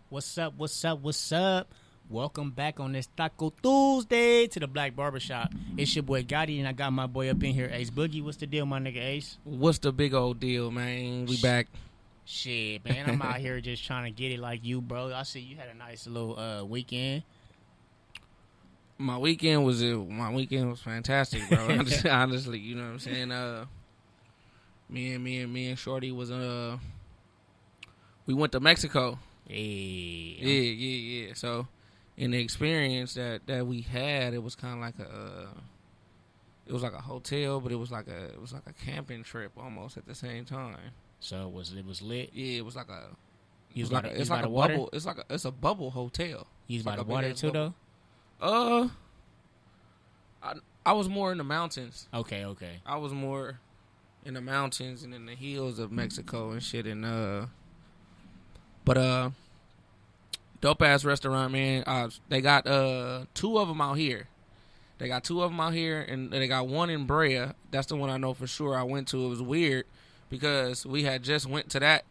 What's up? What's up? What's up? Welcome back on this Taco Tuesday to the Black Barbershop. It's your boy Gotti, and I got my boy up in here, Ace Boogie. What's the deal, my nigga Ace? What's the big old deal, man? We back. Shit, man, I'm out here just trying to get it like you, bro. I see you had a nice little weekend. My weekend was fantastic, bro. Honestly, you know what I'm saying? Me and Shorty was we went to Mexico. Hey. Yeah. So, in the experience that we had, it was kind of like it was like a hotel, but it was like a camping trip almost at the same time. So it was lit. Yeah, it was like a. It's like a water? bubble. It's a bubble hotel. You was It's by like the a water big-ass too, bubble. though. I was more in the mountains. Okay. I was more in the mountains and in the hills of Mexico and shit. And but dope ass restaurant, man. They got two of them out here. And they got one in Brea. That's the one I know for sure. I went to. It was weird because we had just went to that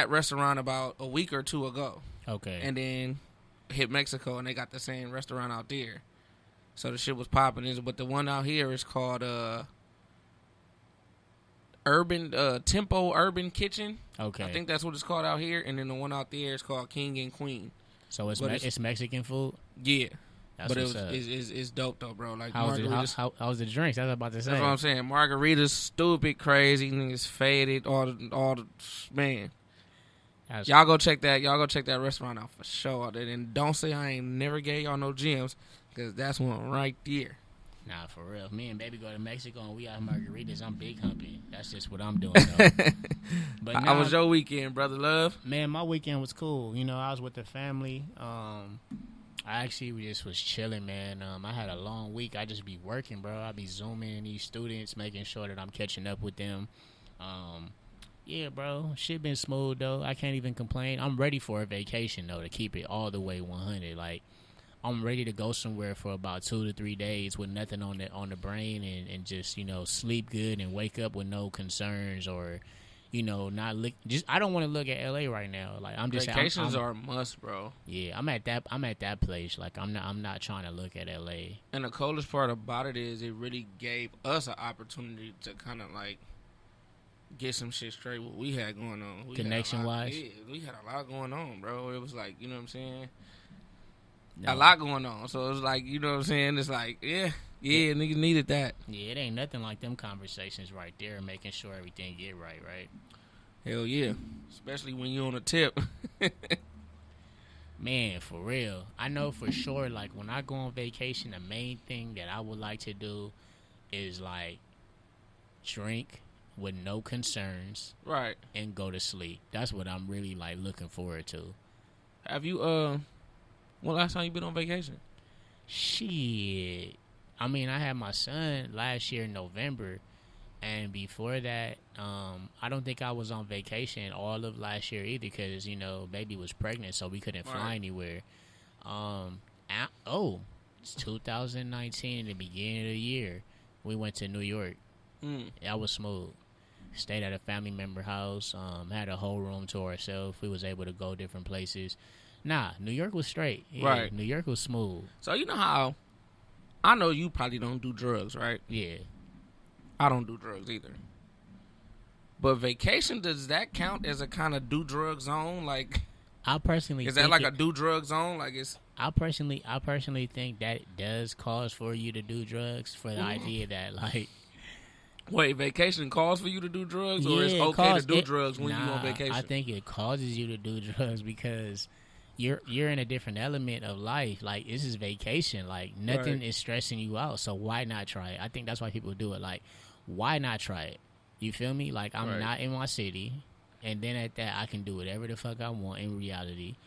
restaurant about a week or two ago. Okay. And then hit Mexico, and they got the same restaurant out there. So the shit was popping. But the one out here is called Tempo Urban Kitchen. Okay. I think that's what it's called out here. And then the one out there is called King and Queen. So it's Mexican food? Yeah. That's but what's up. it's dope though, bro. Like How's the drinks? That's what I was about to say. That's what I'm saying. Margaritas, stupid, crazy, niggas faded, all the man. Y'all go check that restaurant out for sure. And don't say I ain't never gave y'all no gems, because that's one right there. Nah, for real. Me and baby go to Mexico and we have margaritas. I'm big humping. That's just what I'm doing, though. But how was your weekend, brother love? Man, my weekend was cool. You know, I was with the family. I actually just was chilling, man. I had a long week. I just be working, bro. I be zooming in these students, making sure that I'm catching up with them. Yeah, bro. Shit been smooth, though. I can't even complain. I'm ready for a vacation, though, to keep it all the way 100. Like, I'm ready to go somewhere for about 2 to 3 days with nothing on the brain and just, you know, sleep good and wake up with no concerns or, you know, not look. Just I don't want to look at LA right now. Like I'm just vacations are a must, bro. Yeah, I'm at that place. Like I'm not trying to look at LA. And the coolest part about it is it really gave us an opportunity to kind of like get some shit straight what we had going on. Connection wise? Yeah, we had a lot going on, bro. It was like, you know what I'm saying? No. A lot going on. So it was like, you know what I'm saying? It's like, yeah, niggas needed that. Yeah, it ain't nothing like them conversations right there, making sure everything get right? Hell yeah. Especially when you on a tip. Man, for real. I know for sure, like, when I go on vacation, the main thing that I would like to do is, like, drink with no concerns. Right. And go to sleep. That's what I'm really, like, looking forward to. Have you, when last time you been on vacation? Shit. I mean, I had my son last year in November, and before that, I don't think I was on vacation all of last year either because, you know, baby was pregnant, so we couldn't fly anywhere. It's 2019, in the beginning of the year, we went to New York. That was smooth. Stayed at a family member house, had a whole room to ourselves. We was able to go different places. Nah, New York was straight. Yeah, right. New York was smooth. So you know how, I know you probably don't do drugs, right? Yeah. I don't do drugs either. But vacation, does that count as a kind of do drug zone? Like, I personally is that like a do drug zone? Like it's. I personally think that it does cause for you to do drugs for the idea that like. Wait, vacation calls for you to do drugs, or it's okay to do drugs when you on vacation? I think it causes you to do drugs because you're in a different element of life. Like, this is vacation. Like, nothing is stressing you out. So why not try it? I think that's why people do it. Like, why not try it? You feel me? Like, I'm not in my city, and then at that, I can do whatever the fuck I want in reality.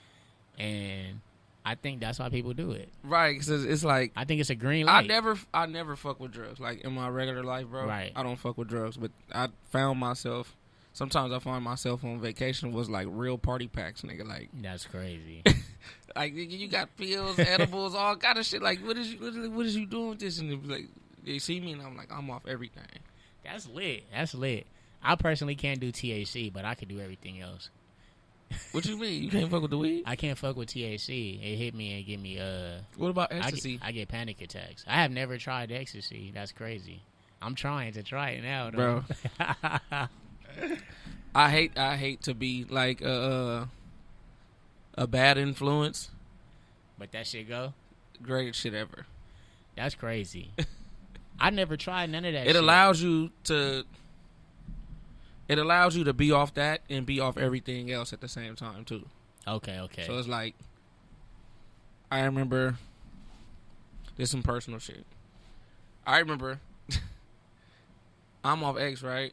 And I think that's why people do it. Right, because it's like... I think it's a green light. I never fuck with drugs. Like, in my regular life, bro, right. I don't fuck with drugs. But I found myself... Sometimes I find myself on vacation was like real party packs, nigga. Like, that's crazy. Like, you got pills, edibles, all kind of shit. Like, what is you doing with this? And they be like, they see me, and I'm like, I'm off everything. That's lit. I personally can't do THC, but I can do everything else. What you mean? You can't fuck with the weed? I can't fuck with THC. It hit me and give me What about ecstasy? I get panic attacks. I have never tried ecstasy. That's crazy. I'm trying to try it now, though. Bro. I hate to be like a bad influence. But that shit go? Greatest shit ever. That's crazy. I never tried none of that It shit. allows you to be off that and be off everything else at the same time too. Okay. So it's like, I remember, this is some personal shit. I remember I'm off X, right?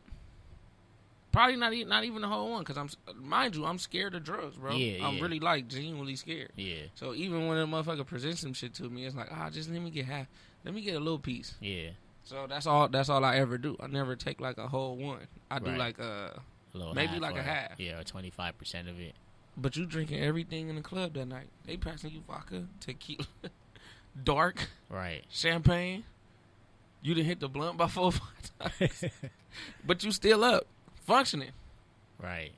Probably not even the whole one, because I'm scared of drugs, bro. Yeah, I'm really like genuinely scared. Yeah. So even when a motherfucker presents some shit to me, it's like, just let me get half. Let me get a little piece. Yeah. So that's all I ever do. I never take like a whole one. I do Right. like maybe like a half. Yeah, or 25% of it. But you drinking everything in the club that night. They passing you vodka, tequila, dark, Right. champagne. You done hit the blunt by 4 or 5 times. But you still up, functioning. Right.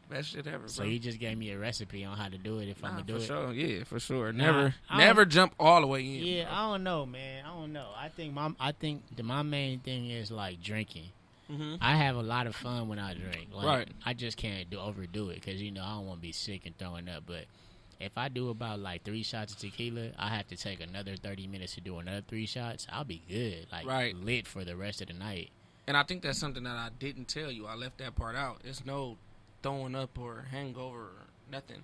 Best shit ever, bro. So you just gave me a recipe on how to do it if I'm going to do for it? sure. Yeah, for sure. Nah, Never jump all the way in. Yeah, bro. I don't know, man. I don't know. I think my main thing is like drinking. Mm-hmm. I have a lot of fun when I drink. Like, Right. I just can't overdo it because, I don't want to be sick and throwing up. But if I do about like 3 shots of tequila, I have to take another 30 minutes to do another 3 shots. I'll be good. Like, Right. lit for the rest of the night. And I think that's something that I didn't tell you. I left that part out. It's no throwing up or hangover or nothing.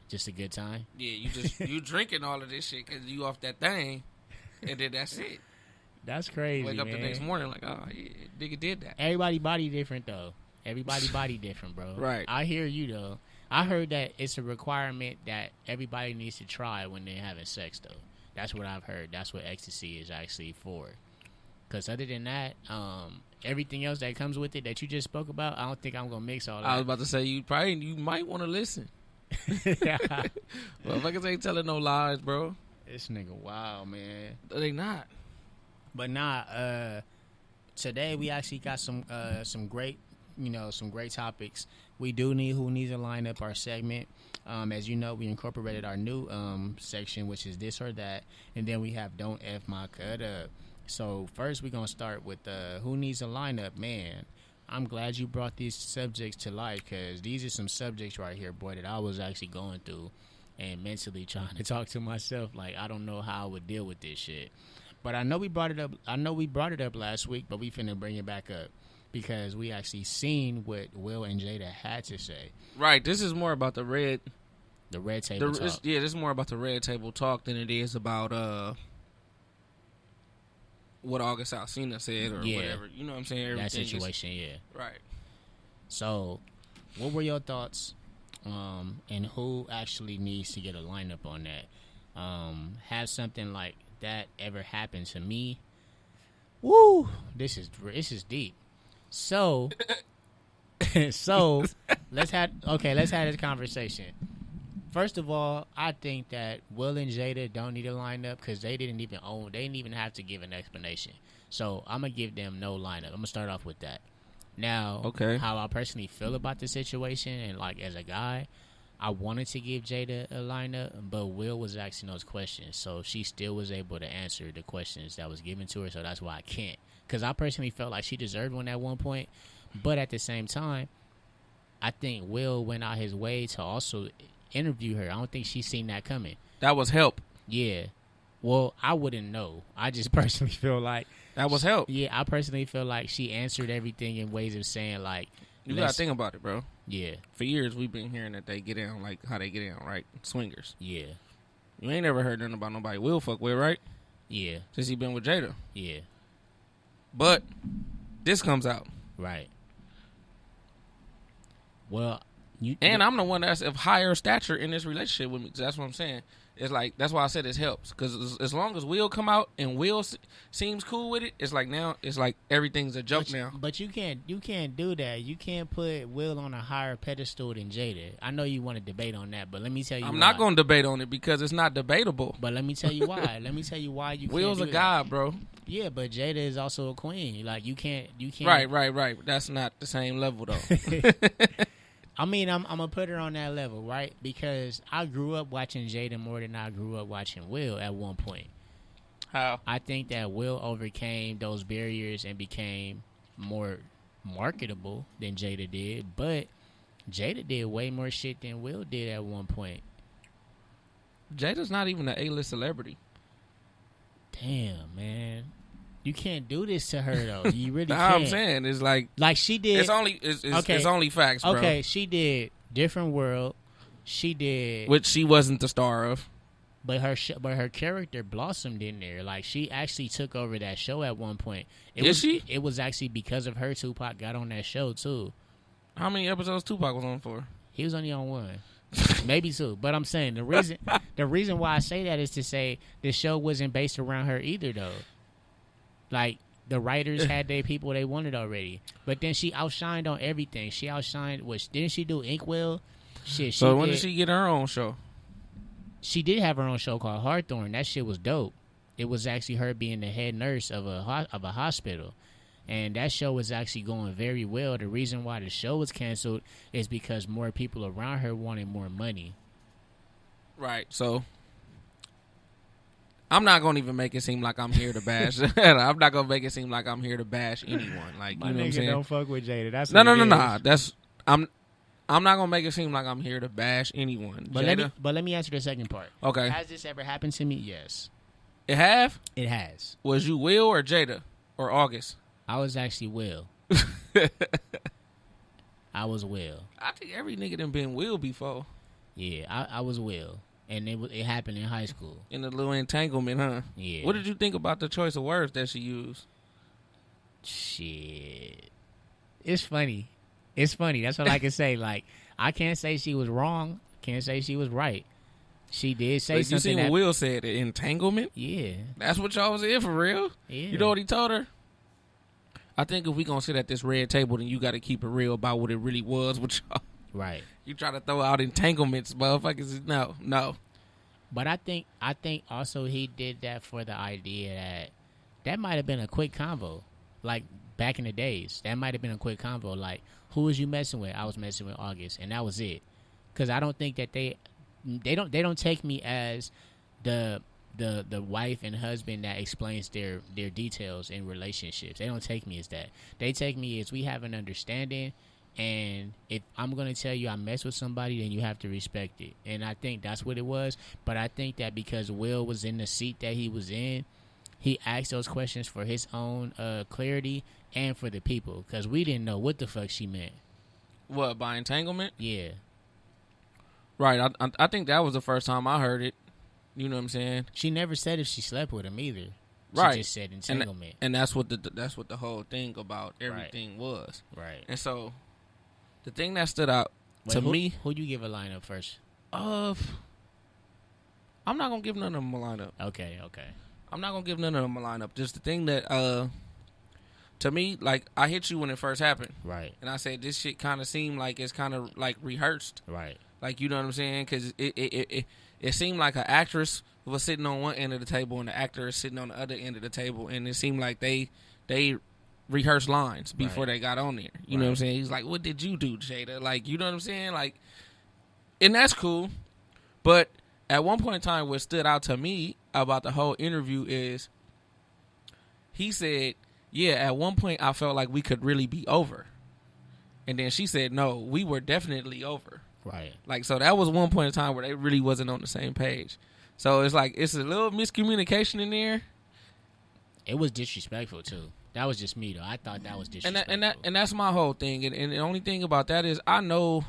Just a good time. Yeah, you drinking all of this shit because you off that thing, and then that's it. That's crazy, Wake up man. the next morning like, oh, yeah, nigga did that. Everybody body different, though. Everybody body different, bro. Right. I hear you, though. I heard that it's a requirement that everybody needs to try when they're having sex, though. That's what I've heard. That's what ecstasy is actually for. Because other than that, everything else that comes with it that you just spoke about, I don't think I'm going to mix all that. I was about to say, you might want to listen. Motherfuckers ain't telling no lies, bro. This nigga wild, man. They not. But today we actually got some great, some great topics. We do need Who Needs a Lineup, our segment. As you know, we incorporated our new section, which is This or That. And then we have Don't F My Cut Up. So first we're going to start with Who Needs a Lineup, man. I'm glad you brought these subjects to light because these are some subjects right here, boy, that I was actually going through and mentally trying to talk to myself. Like, I don't know how I would deal with this shit. But I know we brought it up last week, but we finna bring it back up because we actually seen what Will and Jada had to say. Right. This is more about the red table talk. This is more about the red table talk than it is about what August Alsina said or whatever. You know what I'm saying? Everything that situation, yeah. Right. So, what were your thoughts and who actually needs to get a lineup on that? Have something like that ever happened to me? Woo! This is deep. So, let's have this conversation. First of all, I think that Will and Jada don't need a lineup because they didn't even have to give an explanation. So I'm gonna give them no lineup. I'm gonna start off with that. Now, okay, how I personally feel about the situation and like as a guy, I wanted to give Jada a lineup, but Will was asking those questions, so she still was able to answer the questions that was given to her. So that's why I can't, because I personally felt like she deserved one at one point, but at the same time, I think Will went out his way to also interview her. I don't think she's seen that coming. That was help. Yeah. Well, I wouldn't know. I just personally feel like that was help. Yeah, I personally feel like she answered everything in ways of saying like, you gotta think about it, bro. Yeah. For years we've been hearing that they get in like how they get in, right? Swingers. Yeah. You ain't never heard nothing about nobody Will fuck with, right? Yeah. Since he been with Jada. Yeah. But this comes out. Right. Well, I'm the one that's of higher stature in this relationship with me. That's what I'm saying. It's like, that's why I said it helps. Because as long as Will come out and Will seems cool with it, it's like now, it's like everything's a joke now. But you can't do that. You can't put Will on a higher pedestal than Jada. I know you want to debate on that, but let me tell you I'm not going to debate on it because it's not debatable. But let me tell you why. You Will's can't a guy, bro. Yeah, but Jada is also a queen. Like, you can't. Right. That's not the same level, though. I mean, I'm gonna put her on that level, right? Because I grew up watching Jada more than I grew up watching Will at one point. How? I think that Will overcame those barriers and became more marketable than Jada did, but Jada did way more shit than Will did at one point. Jada's not even an A-list celebrity. Damn, man. You can't do this to her, though. You really can't. I'm saying, it's like she did. It's only facts, bro. Okay, she did Different World. She did, which she wasn't the star of. But her character blossomed in there. Like, she actually took over that show at one point. It was actually because of her Tupac got on that show too. How many episodes Tupac was on for? He was only on one, maybe two. But I'm saying the reason why I say that is to say the show wasn't based around her either, though. Like, the writers had their people they wanted already. But then she outshined on everything. She outshined, didn't she do Inkwell? Shit. So when did she get her own show? She did have her own show called Hawthorne. That shit was dope. It was actually her being the head nurse of a hospital. And that show was actually going very well. The reason why the show was canceled is because more people around her wanted more money. Right. So I'm not going to even make it seem like I'm here to bash. I'm not going to make it seem like I'm here to bash anyone. Like, my you know what I'm nigga saying? Don't fuck with Jada. That's No. That's I'm not gonna make it seem like I'm here to bash anyone. But let me answer the second part. Okay. Has this ever happened to me? Yes. It have? It has. Was you Will or Jada or August? I was actually Will. I was Will. I think every nigga done been Will before. Yeah, I was Will, and it happened in high school. In the little entanglement, huh? Yeah. What did you think about the choice of words that she used? Shit. It's funny. It's funny. That's all I can say. Like, I can't say she was wrong. Can't say she was right. She did say something. You seen what Will said? Entanglement? Yeah. That's what y'all was in for real? Yeah. You know what he told her? I think if we gonna sit at this red table, then you got to keep it real about what it really was with y'all. Right. You try to throw out entanglements, motherfuckers. No. But I think also he did that for the idea that might have been a quick convo. Like, back in the days, that might have been a quick convo. Like, who was you messing with? I was messing with August, and that was it. Because I don't think that they don't take me as the wife and husband that explains their details in relationships. They don't take me as that. They take me as we have an understanding, and if I'm going to tell you I mess with somebody, then you have to respect it. And I think that's what it was. But I think that because Will was in the seat that he was in, he asked those questions for his own clarity and for the people, because we didn't know what the fuck she meant. What, by entanglement? Yeah. Right. I think that was the first time I heard it. You know what I'm saying? She never said if she slept with him either. Right. She just said entanglement. And that's what the whole thing about everything was. Right. And so the thing that stood out to me. Who you give a lineup first? I'm not gonna give none of them a lineup. Okay. I'm not gonna give none of them a lineup. Just the thing that to me, like, I hit you when it first happened. Right. And I said this shit kind of seemed like it's kind of like rehearsed. Right. Like, you know what I'm saying? Because it seemed like an actress was sitting on one end of the table and the actor is sitting on the other end of the table, and it seemed like they rehearsed lines before they got on there. You know what I'm saying? He's like, "What did you do, Jada?" Like, you know what I'm saying? Like, and that's cool. But at one point in time, what stood out to me about the whole interview is he said, "Yeah, at one point I felt like we could really be over," and then she said, "No, we were definitely over." Right. Like, so that was one point in time where they really wasn't on the same page. So it's like, it's a little miscommunication in there. It was disrespectful too. That was just me though. I thought that was disrespectful. And that's my whole thing. And the only thing about that is I know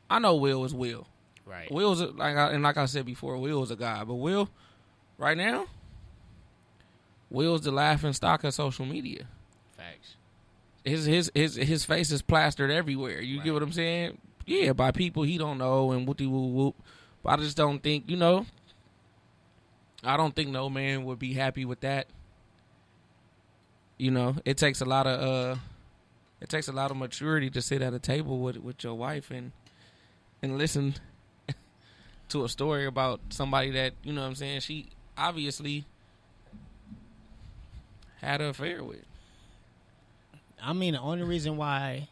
Will is Will. Right. Will's like I said before, Will is a guy. But Will, right now, Will's the laughing stock of social media. Facts. His face is plastered everywhere. You get what I'm saying? Yeah, by people he don't know and whoopty whoop whoop. But I just don't think, I don't think no man would be happy with that. You know, it takes a lot of maturity to sit at a table with your wife and listen to a story about somebody that, you know what I'm saying, she obviously had an affair with. I mean, the only reason why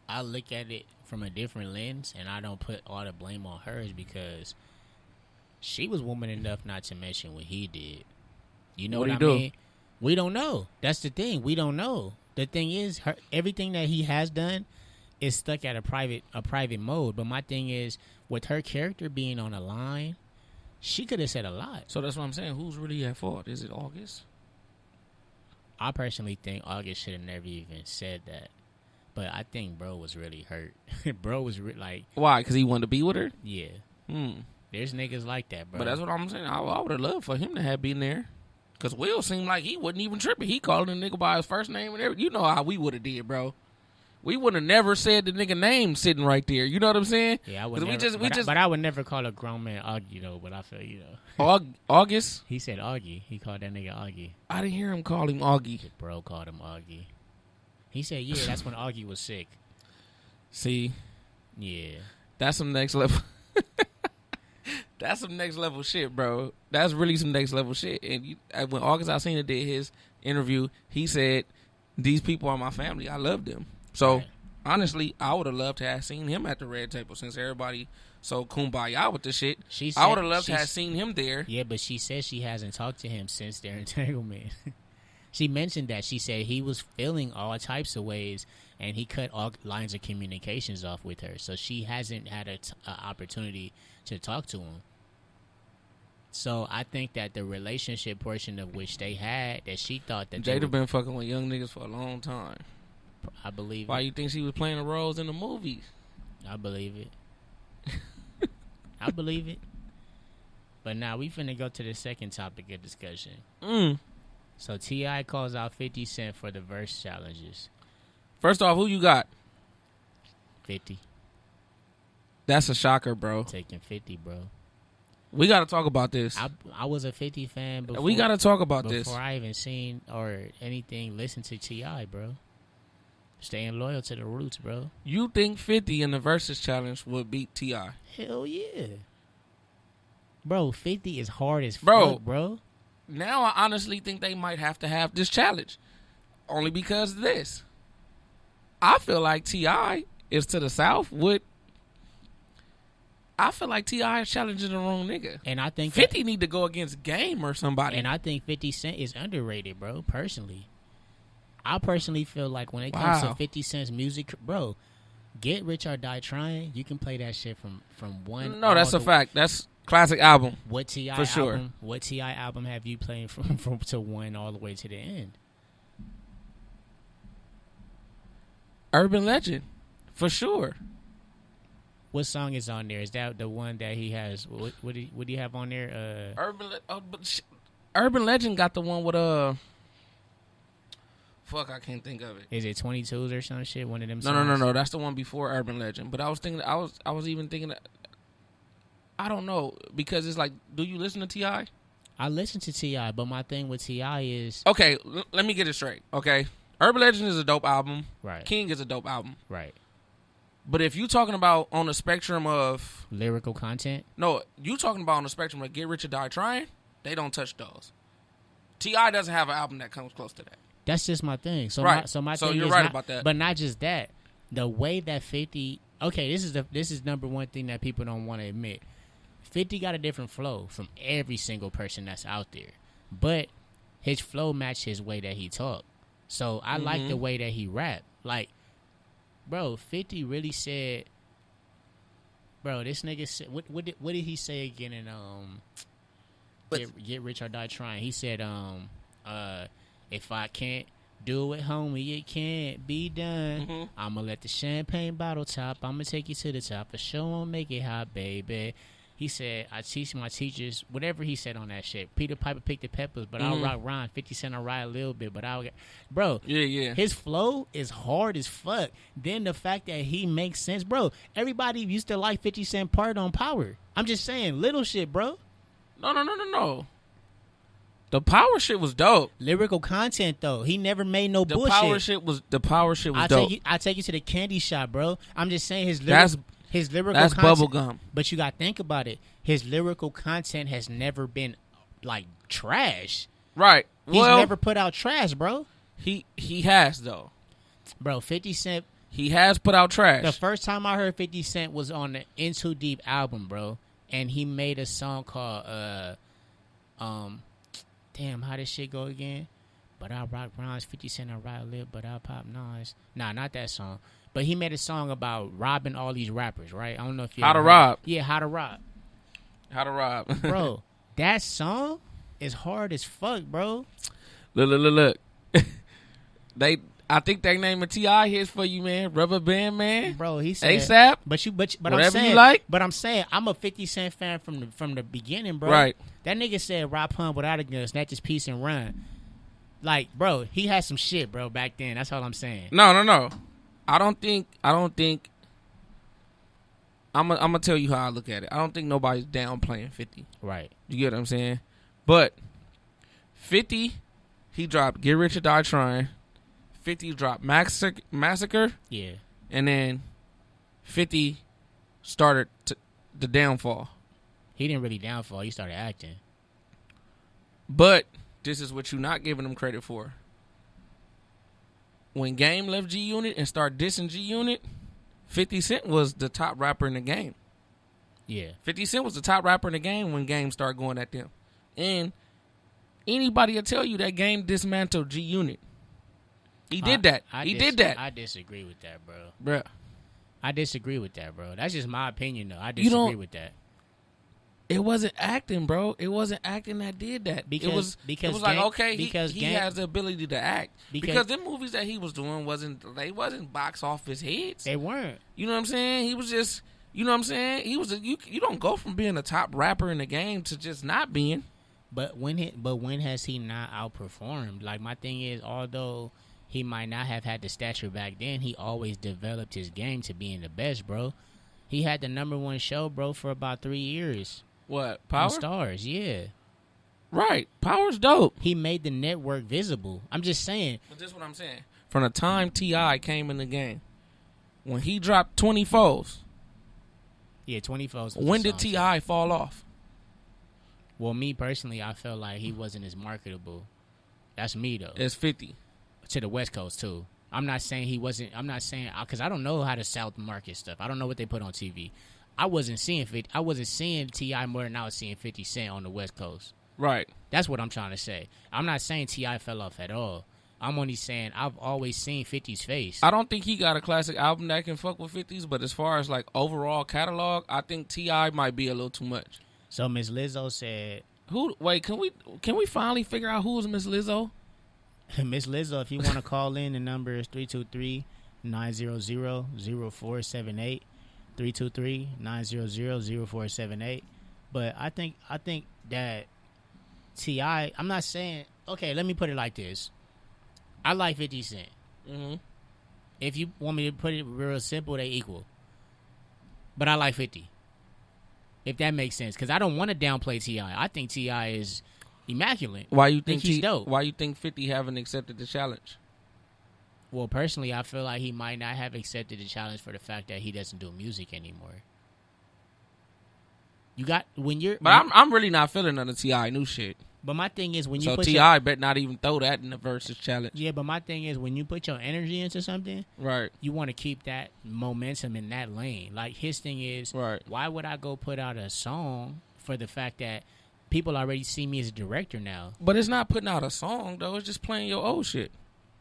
I look at it from a different lens, and I don't put all the blame on her, is because she was woman enough not to mention what he did. You know what I mean? We don't know. That's the thing. We don't know. The thing is, everything that he has done is stuck at a private mode. But my thing is, with her character being on the line, she could have said a lot. So that's what I'm saying. Who's really at fault? Is it August? I personally think August should have never even said that. But I think bro was really hurt. Bro was like... Why? Because he wanted to be with her? Yeah. There's niggas like that, bro. But that's what I'm saying. I would have loved for him to have been there. Because Will seemed like he wasn't even tripping. He called the nigga by his first name and everything. You know how we would have did, bro. We would have never said the nigga name sitting right there. You know what I'm saying? Yeah, I would never. But I would never call a grown man Augie, though. But I feel, August? He said Augie. He called that nigga Augie. I didn't hear him call him Augie. The bro called him Augie. He said, yeah, that's when Augie was sick. See? Yeah. That's some next level. That's some next level shit, bro. That's really some next level shit. And when August Alsina did his interview, he said, these people are my family. I love them. So, honestly, I would have loved to have seen him at the red table since everybody so kumbaya with the shit. I would have loved to have seen him there. Yeah, but she said she hasn't talked to him since their entanglement. She mentioned that. She said he was feeling all types of ways, and he cut all lines of communications off with her. So she hasn't had an opportunity to talk to him. So I think that the relationship portion of which they had, that she thought that Jada been fucking with young niggas for a long time. I believe Why you think she was playing the roles in the movies? I believe it. I believe it. But now we finna go to the second topic of discussion. So T.I. calls out 50 Cent for the verse challenges. First off, who you got? 50. That's a shocker, bro. Taking 50, bro. We got to talk about this. I was a 50 fan before. We got to talk about this. Before I even seen or anything, listen to T.I., bro. Staying loyal to the roots, bro. You think 50 in the Versus Challenge would beat T.I.? Hell yeah. Bro, 50 is hard as fuck, bro. Now I honestly think they might have to have this challenge. Only because of this. I feel like T.I. is to the South with... I feel like T.I. is challenging the wrong nigga. And I think 50 need to go against Game or somebody. And I think 50 Cent is underrated, bro, personally. I personally feel like when it comes to 50 Cent's music, bro, Get Rich or Die Trying, you can play that shit from one. No, that's a fact. That's classic album. What T.I. for sure. album? What T.I. album have you playing from to one all the way to the end? Urban Legend, for sure. What song is on there? Is that the one that he has? What do you have on there? Urban Legend got the one with fuck, I can't think of it. Is it 22s or some shit? One of them. No. That's the one before Urban Legend. But I was thinking, I was even thinking that, I don't know, because it's like, do you listen to T.I.? I listen to T.I., but my thing with T.I. is... Okay, let me get it straight, okay? Urban Legend is a dope album. Right. King is a dope album. Right. But if you talking about on the spectrum of... lyrical content? No, you talking about on the spectrum of Get Rich or Die Trying, they don't touch those. T.I. doesn't have an album that comes close to that. That's just my thing. So right. My thing you're is right not, about that. But not just that. The way that 50... Okay, this is number one thing that people don't want to admit. 50 got a different flow from every single person that's out there. But his flow matched his way that he talked. So I like the way that he rapped. Like, bro, 50 really said... Bro, this nigga said... What did he say again in... Get Rich or Die Trying? He said, if I can't do it, homie, it can't be done. I'ma let the champagne bottle top. I'ma take you to the top. For sure, I'll make it hot, baby. He said, I teach my teachers, whatever he said on that shit. Peter Piper picked the peppers, but I'll rock rhyme. 50 Cent, I'll ride a little bit, but I'll get... Bro, yeah. His flow is hard as fuck. Then the fact that he makes sense. Bro, everybody used to like 50 Cent part on Power. I'm just saying, little shit, bro. No. The Power shit was dope. Lyrical content, though. He never made no bullshit. The Power shit was dope. I take you to the candy shop, bro. I'm just saying his lyrical that's content. bubblegum. But you got to think about it. His lyrical content has never been, like, trash. Right. He's never put out trash, bro. He has, though. Bro, 50 Cent He has put out trash. The first time I heard 50 Cent was on the In Too Deep album, bro. And he made a song called, damn, how this shit go again? But I rock rhymes, 50 Cent, I ride lip, but I pop nines. Nah, not that song. But he made a song about robbing all these rappers, right? I don't know if you How to rob. Yeah, how to rob. How to rob. Bro, that song is hard as fuck, bro. Look. I think that name of T.I. hits for you, man. Rubber Band Man. Bro, he said ASAP. But whatever I'm saying, you like. But I'm saying I'm a 50 Cent fan from the beginning, bro. Right. That nigga said rob pun without a gun, snatch his piece and run. Like, bro, he had some shit, bro, back then. That's all I'm saying. No. I don't think I'm gonna tell you how I look at it. I don't think nobody's downplaying 50. Right. You get what I'm saying? But 50, he dropped Get Rich or Die Trying. 50 dropped Massacre. Yeah. And then 50 started the downfall. He didn't really downfall. He started acting. But this is what you're not giving him credit for. When Game left G Unit and started dissing G Unit, 50 Cent was the top rapper in the game. Yeah. 50 Cent was the top rapper in the game when Game started going at them. And anybody will tell you that Game dismantled G Unit. He did that. He did that. I disagree with that, bro. Bruh. I disagree with that, bro. That's just my opinion, though. I disagree with that. It wasn't acting, bro. It wasn't acting that did that. It was like, okay, he has the ability to act. Because them movies that he was doing wasn't box office hits. They weren't. You know what I'm saying? He was just, you know what I'm saying? He was you don't go from being a top rapper in the game to just not being. But when has he not outperformed? Like, my thing is, although he might not have had the stature back then, he always developed his game to being the best, bro. He had the #1 show, bro, for about 3 years. What? Power? On Stars, yeah. Right. Power's dope. He made the network visible. I'm just saying. But this is what I'm saying. From the time T.I. came in the game, when he dropped 24s. Yeah, 24s. When did T.I. fall off? Well, me personally, I felt like he wasn't as marketable. That's me, though. It's 50. To the West Coast, too. I'm not saying he wasn't. I'm not saying, because I don't know how to South market stuff. I don't know what they put on TV. I wasn't seeing T.I. more than I was seeing 50 Cent on the West Coast. Right. That's what I'm trying to say. I'm not saying T.I. fell off at all. I'm only saying I've always seen 50's face. I don't think he got a classic album that can fuck with 50's, but as far as like overall catalog, I think T.I. might be a little too much. So Miss Lizzo said, Wait, can we finally figure out who is Miss Lizzo? Miss Lizzo, if you want to call in, the number is 323-900-0478. 323-900-0478. But I think that T.I., I'm not saying, okay, let me put it like this. I like 50 Cent. Mm-hmm. If you want me to put it real simple, they equal. But I like 50. If that makes sense. Because I don't want to downplay T.I. I think T.I. is immaculate. Why you think he's dope? Why you think 50 haven't accepted the challenge? Well, personally, I feel like he might not have accepted the challenge for the fact that he doesn't do music anymore. But I'm really not feeling none of T.I. new shit. But my thing is when you put T.I. bet not even throw that in the versus challenge. Yeah, but my thing is when you put your energy into something, right? You want to keep that momentum in that lane. Like his thing is, right? Why would I go put out a song for the fact that people already see me as a director now? But it's not putting out a song though. It's just playing your old shit.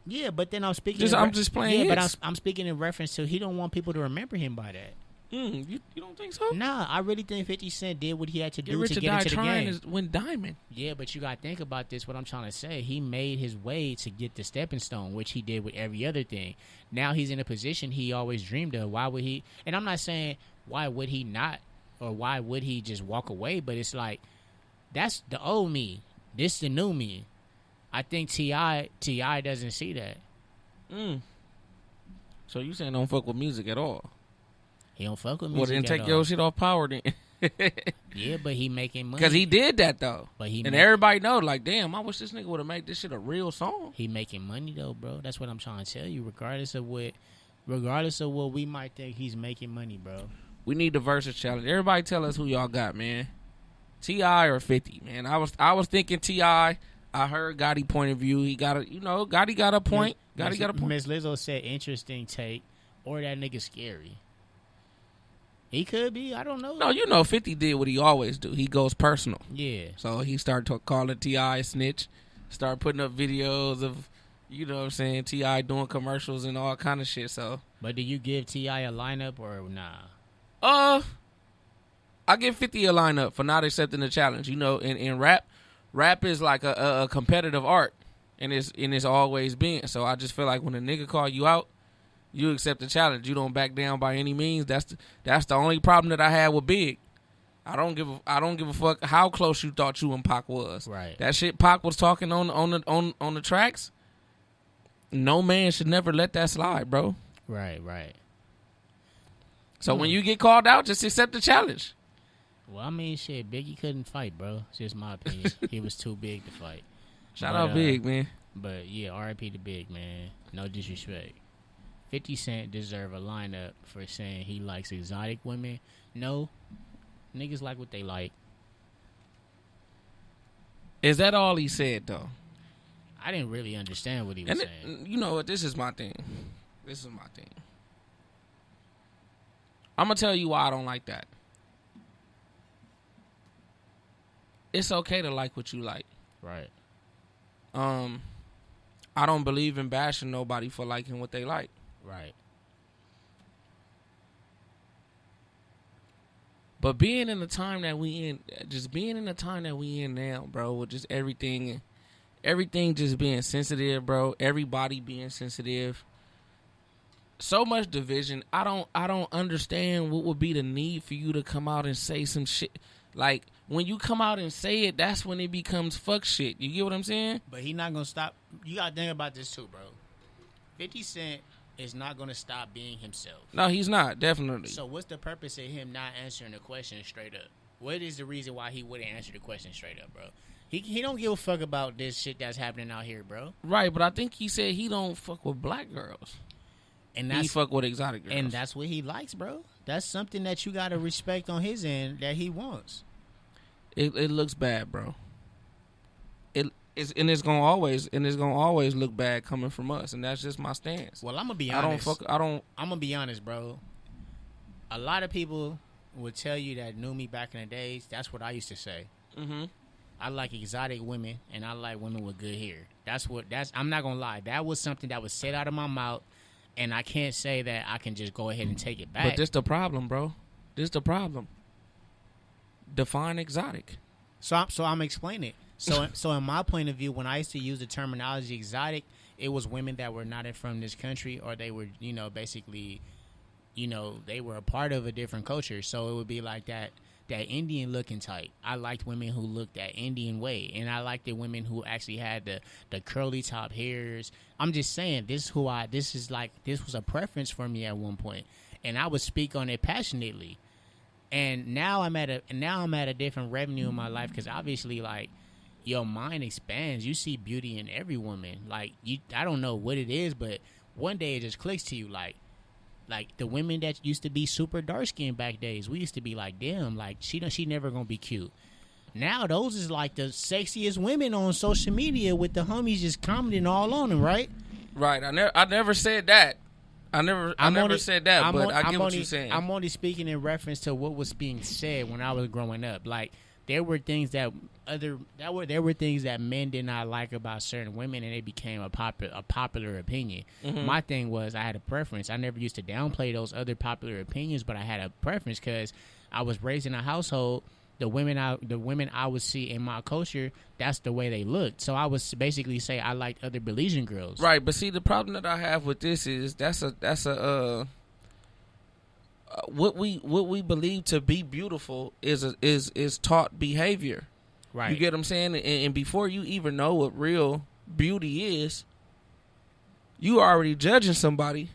Yeah, but then I'm speaking. I'm just playing. Yeah, but I'm speaking in reference to he don't want people to remember him by that. You don't think so? Nah, I really think 50 Cent did what he had to do to get into the game. Went diamond. Yeah, but you got to think about this, what I'm trying to say. He made his way to get the stepping stone, which he did with every other thing. Now he's in a position he always dreamed of. Why would he? And I'm not saying why would he not or why would he just walk away, but it's like that's the old me. This the new me. I think T.I. doesn't see that. So you saying don't fuck with music at all? He don't fuck with music. Well, then take your shit off Power then. Yeah, but he making money. Because he did that though. But everybody know, like, damn, I wish this nigga would have made this shit a real song. He making money though, bro. That's what I'm trying to tell you. Regardless of what we might think, he's making money, bro. We need the versus challenge. Everybody tell us who y'all got, man. T.I. or 50, man. I was thinking T.I. I heard Gotti point of view. He got Gotti got a point. Gotti got a point. Miss Lizzo said interesting take. Or that nigga scary. He could be. I don't know. No, you know 50 did what he always do. He goes personal. Yeah. So he started calling T.I. a snitch. Start putting up videos of, you know what I'm saying, T.I. doing commercials and all kind of shit. So. But do you give T.I. a lineup or nah? I give 50 a lineup for not accepting the challenge. You know, in rap is like a competitive art, and it's always been. So I just feel like when a nigga call you out, you accept the challenge. You don't back down by any means. That's the only problem that I had with Big. I don't give a fuck how close you thought you and Pac was. Right. That shit Pac was talking on the tracks. No man should never let that slide, bro. Right. So when you get called out, just accept the challenge. Well, I mean, shit, Biggie couldn't fight, bro. It's just my opinion. He was too big to fight. Shout out Big, man. But yeah, R.I.P. to Big, man. No disrespect. 50 Cent deserve a lineup for saying he likes exotic women. No, niggas like what they like. Is that all he said, though? I didn't really understand what he was saying. You know what? This is my thing. I'm going to tell you why I don't like that. It's okay to like what you like. Right. I don't believe in bashing nobody for liking what they like. Right. But being in the time that we in now, bro, with just everything just being sensitive, bro. Everybody being sensitive. So much division. I don't understand what would be the need for you to come out and say some shit. Like, when you come out and say it, that's when it becomes fuck shit. You get what I'm saying? But he not gonna stop. You gotta think about this too, bro. 50 Cent is not gonna stop being himself. No, he's not. Definitely. So what's the purpose of him not answering the question straight up? What is the reason why he wouldn't answer the question straight up, bro? He don't give a fuck about this shit that's happening out here, bro. Right, but I think he said he don't fuck with black girls. And he fuck with exotic girls. And that's what he likes, bro. That's something that you gotta respect on his end that he wants. It looks bad, bro. It's gonna always look bad coming from us, and that's just my stance. Well, I'm gonna be honest. I'm gonna be honest, bro. A lot of people would tell you that knew me back in the days. That's what I used to say. Mm-hmm. I like exotic women, and I like women with good hair. I'm not gonna lie. That was something that was said out of my mouth, and I can't say that I can just go ahead and take it back. But this the problem, bro. This the problem. Define exotic. So I'm explaining it. So in my point of view, when I used to use the terminology exotic, it was women that were not from this country, or they were, basically, they were a part of a different culture. So it would be like that Indian looking type. I liked women who looked that Indian way, and I liked the women who actually had the curly top hairs. I'm just saying, this was a preference for me at one point, and I would speak on it passionately. And now I'm at a different revenue in my life, because obviously, like, your mind expands. You see beauty in every woman. Like, I don't know what it is, but one day it just clicks to you. Like the women that used to be super dark skinned back days, we used to be like, damn, like she never gonna be cute. Now those is like the sexiest women on social media, with the homies just commenting all on them, right? Right. I never said that. I never said that, but I get what you're saying. I'm only speaking in reference to what was being said when I was growing up. Like, there were things that men did not like about certain women, and it became a popular opinion. Mm-hmm. My thing was, I had a preference. I never used to downplay those other popular opinions, but I had a preference because I was raised in a household. The women I would see in my culture, that's the way they looked. So I would basically say I liked other Belizean girls. Right, but see, the problem that I have with this is what we believe to be beautiful is taught behavior. Right. You get what I'm saying? And before you even know what real beauty is, you are already judging somebody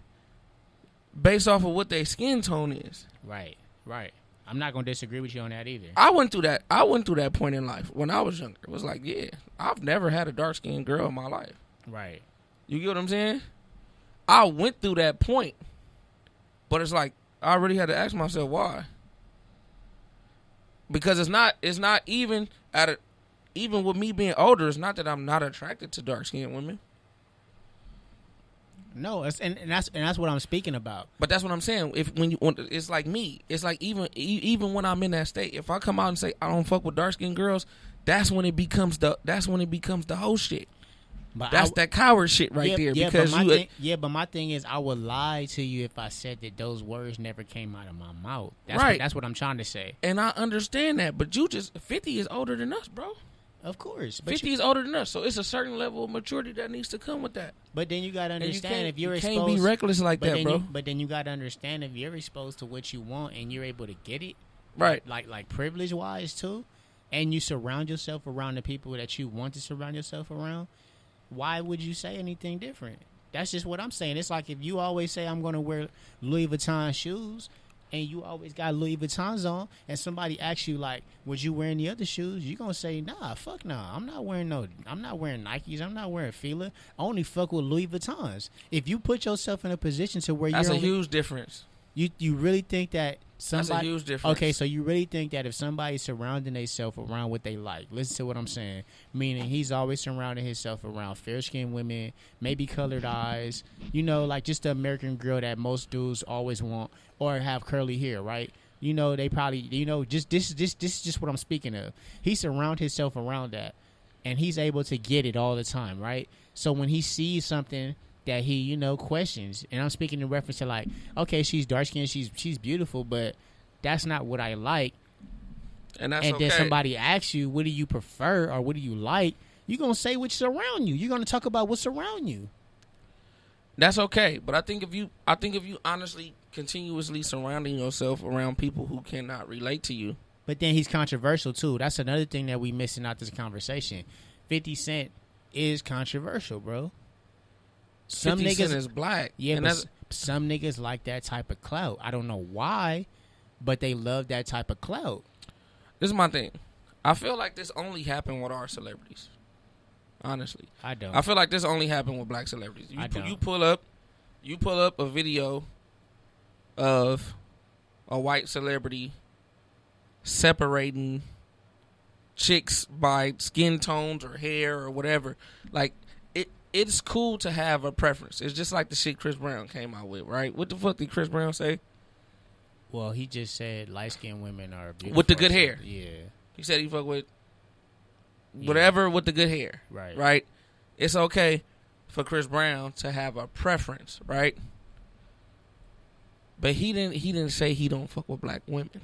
based off of what their skin tone is. Right. I'm not gonna disagree with you on that either. I went through that point in life when I was younger. It was like, yeah, I've never had a dark skinned girl in my life. Right. You get what I'm saying? I went through that point, but it's like I really had to ask myself why. Because it's not even with me being older. It's not that I'm not attracted to dark skinned women. No, and that's what I'm speaking about. But that's what I'm saying. It's like me. It's like even when I'm in that state, if I come out and say I don't fuck with dark skinned girls, that's when it becomes the whole shit. But that's that coward shit right there. Yeah, because but my thing is, I would lie to you if I said that those words never came out of my mouth. That's what I'm trying to say. And I understand that, but 50 is older than us, bro. Of course. 50 is older than us, so it's a certain level of maturity that needs to come with that. But then you got to understand if you're exposed. You can't be reckless like that, bro. But then you got to understand if you're exposed to what you want and you're able to get it, right? Like privilege-wise, too, and you surround yourself around the people that you want to surround yourself around, why would you say anything different? That's just what I'm saying. It's like if you always say, I'm going to wear Louis Vuitton shoes, and you always got Louis Vuittons on, and somebody asks you, like, would you wear any other shoes? You're going to say, nah, fuck nah. I'm not wearing Nikes. I'm not wearing Fila. I only fuck with Louis Vuittons. If you put yourself in a position to where that's a huge difference. You really think that somebody... That's a huge difference. Okay, so you really think that if somebody's surrounding themselves around what they like, listen to what I'm saying, meaning he's always surrounding himself around fair-skinned women, maybe colored eyes, like just the American girl that most dudes always want, or have curly hair, right? They probably, just this is just what I'm speaking of. He surrounds himself around that, and he's able to get it all the time, right? So when he sees something that he, questions, and I'm speaking in reference to like, okay, she's dark skinned, she's beautiful, but that's not what I like. And that's then somebody asks you, what do you prefer or what do you like? You're gonna say what's around you. You're gonna talk about what's around you. That's okay, but I think if you honestly continuously surrounding yourself around people who cannot relate to you. But then he's controversial too. That's another thing that we missing out this conversation. 50 Cent is controversial, bro. Some 50 Cent is black. Yeah, but some niggas like that type of clout. I don't know why, but they love that type of clout. This is my thing. I feel like this only happened with our celebrities. Honestly, I don't. I feel like this only happened with black celebrities. You pull up a video of a white celebrity separating chicks by skin tones or hair or whatever. Like, it's cool to have a preference. It's just like the shit Chris Brown came out with, right? What the fuck did Chris Brown say? Well, he just said light-skinned women are beautiful. With the good hair. Yeah. He said he fuck with whatever with the good hair. Right. Right? It's okay for Chris Brown to have a preference, right? But he didn't say he don't fuck with black women.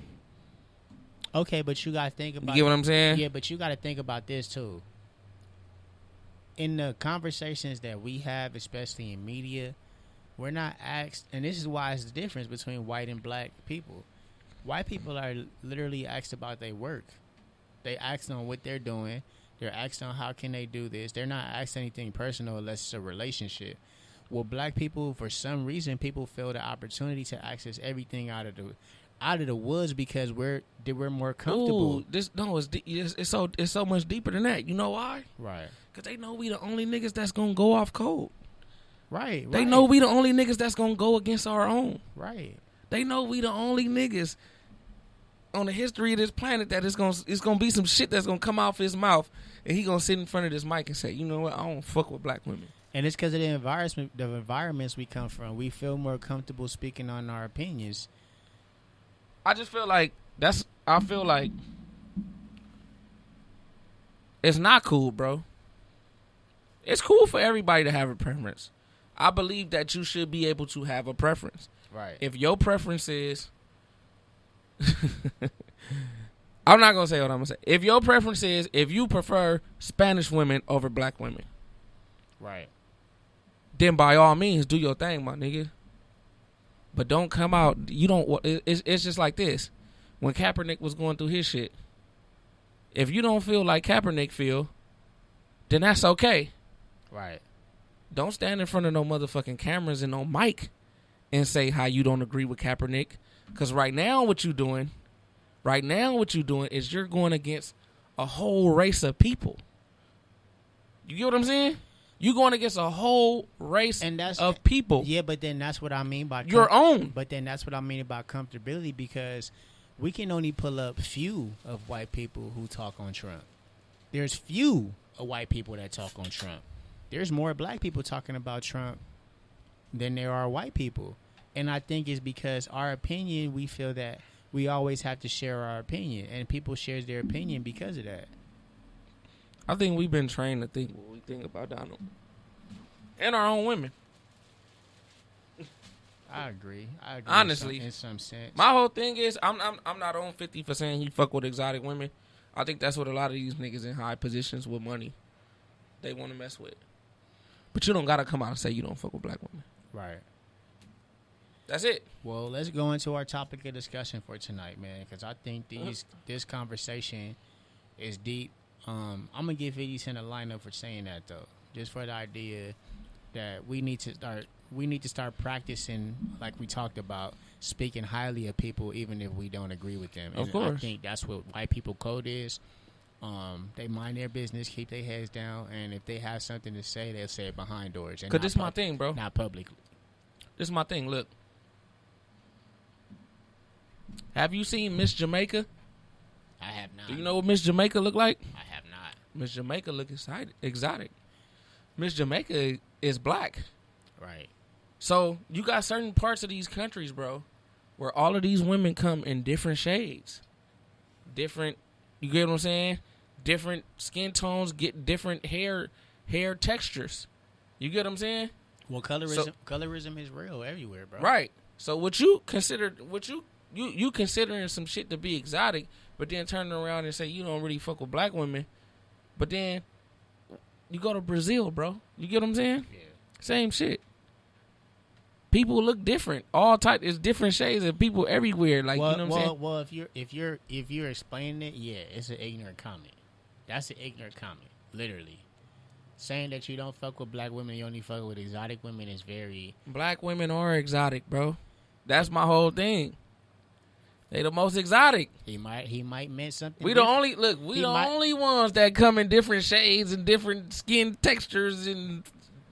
Okay, but you got to think about... You get what I'm saying? Yeah, but you got to think about this, too. In the conversations that we have, especially in media, we're not asked... And this is why it's the difference between white and black people. White people are literally asked about their work. They asked on what they're doing. They're asked on how can they do this. They're not asked anything personal unless it's a relationship. Well, black people, for some reason, people feel the opportunity to access everything out of the woods because we're more comfortable. Ooh, it's so much deeper than that. You know why? Right. Because they know we the only niggas that's gonna go off code. Right. They know we the only niggas that's gonna go against our own. Right. They know we the only niggas on the history of this planet that it's gonna be some shit that's gonna come off his mouth, and he gonna sit in front of this mic and say, you know what, I don't fuck with black women. And it's because of the environments we come from. We feel more comfortable speaking on our opinions. I just feel like it's not cool, bro. It's cool for everybody to have a preference. I believe that you should be able to have a preference. Right. If your preference is... I'm not going to say what I'm going to say. If your preference is, if you prefer Spanish women over black women. Right. Then by all means, do your thing, my nigga. But don't come out... It's just like this. When Kaepernick was going through his shit, if you don't feel like Kaepernick feel, then that's okay. Right. Don't stand in front of no motherfucking cameras and no mic and say how you don't agree with Kaepernick. Because right now what you're doing is you're going against a whole race of people. You get what I'm saying? You're going against a whole race of people. Yeah, but then that's what I mean by... your own. But then that's what I mean about comfortability, because we can only pull up few of white people who talk on Trump. There's few of white people that talk on Trump. There's more black people talking about Trump than there are white people. And I think it's because our opinion, we feel that we always have to share our opinion, and people share their opinion because of that. I think we've been trained to think what we think about Donald and our own women. I agree. Honestly, in some sense. My whole thing is I'm not on 50 for saying he fuck with exotic women. I think that's what a lot of these niggas in high positions with money they want to mess with. But you don't gotta come out and say you don't fuck with black women. Right. That's it. Well, let's go into our topic of discussion for tonight, man, because I think this conversation is deep. I'm gonna give 50 Cent a lineup for saying that though, just for the idea that we need to start practicing, like we talked about, speaking highly of people even if we don't agree with them. Of course. I think that's what white people code is. They mind their business, keep their heads down, and if they have something to say, they'll say it behind doors. Because this is my thing, bro. Not publicly. This is my thing. Look. Have you seen Miss Jamaica? I have not. Do you know what Miss Jamaica look like? I have not. Miss Jamaica look exotic. Miss Jamaica is black. Right. So you got certain parts of these countries, bro, where all of these women come in different shades. Different, you get what I'm saying? Different skin tones, get different hair textures. You get what I'm saying? Well, colorism is real everywhere, bro. Right. So what you considering some shit to be exotic, but then turning around and say you don't really fuck with black women, but then you go to Brazil, bro. You get what I'm saying? Yeah. Same shit. People look different. All type is different shades of people everywhere. Like, you know what I'm saying? Well, if you're explaining it, yeah, it's an ignorant comment. That's an ignorant comment, literally. Saying that you don't fuck with black women, you only fuck with exotic women is very... Black women are exotic, bro. That's my whole thing. They the most exotic. He might meant something. We the only ones that come in different shades and different skin textures and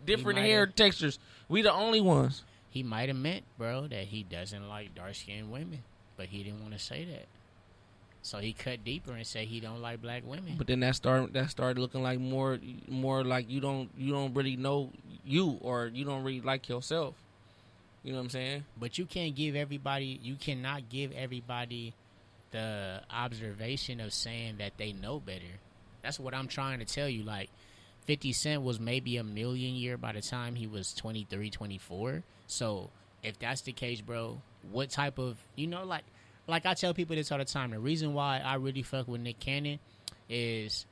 different hair textures. We the only ones. He might have meant, bro, that he doesn't like dark-skinned women, but he didn't want to say that. So he cut deeper and said he don't like black women. But then that started looking like more like you don't really know you, or you don't really like yourself. You know what I'm saying? But you cannot give everybody the observation of saying that they know better. That's what I'm trying to tell you. Like, 50 Cent was maybe a million year by the time he was 23, 24. So if that's the case, bro, what type of, like I tell people this all the time. The reason why I really fuck with Nick Cannon is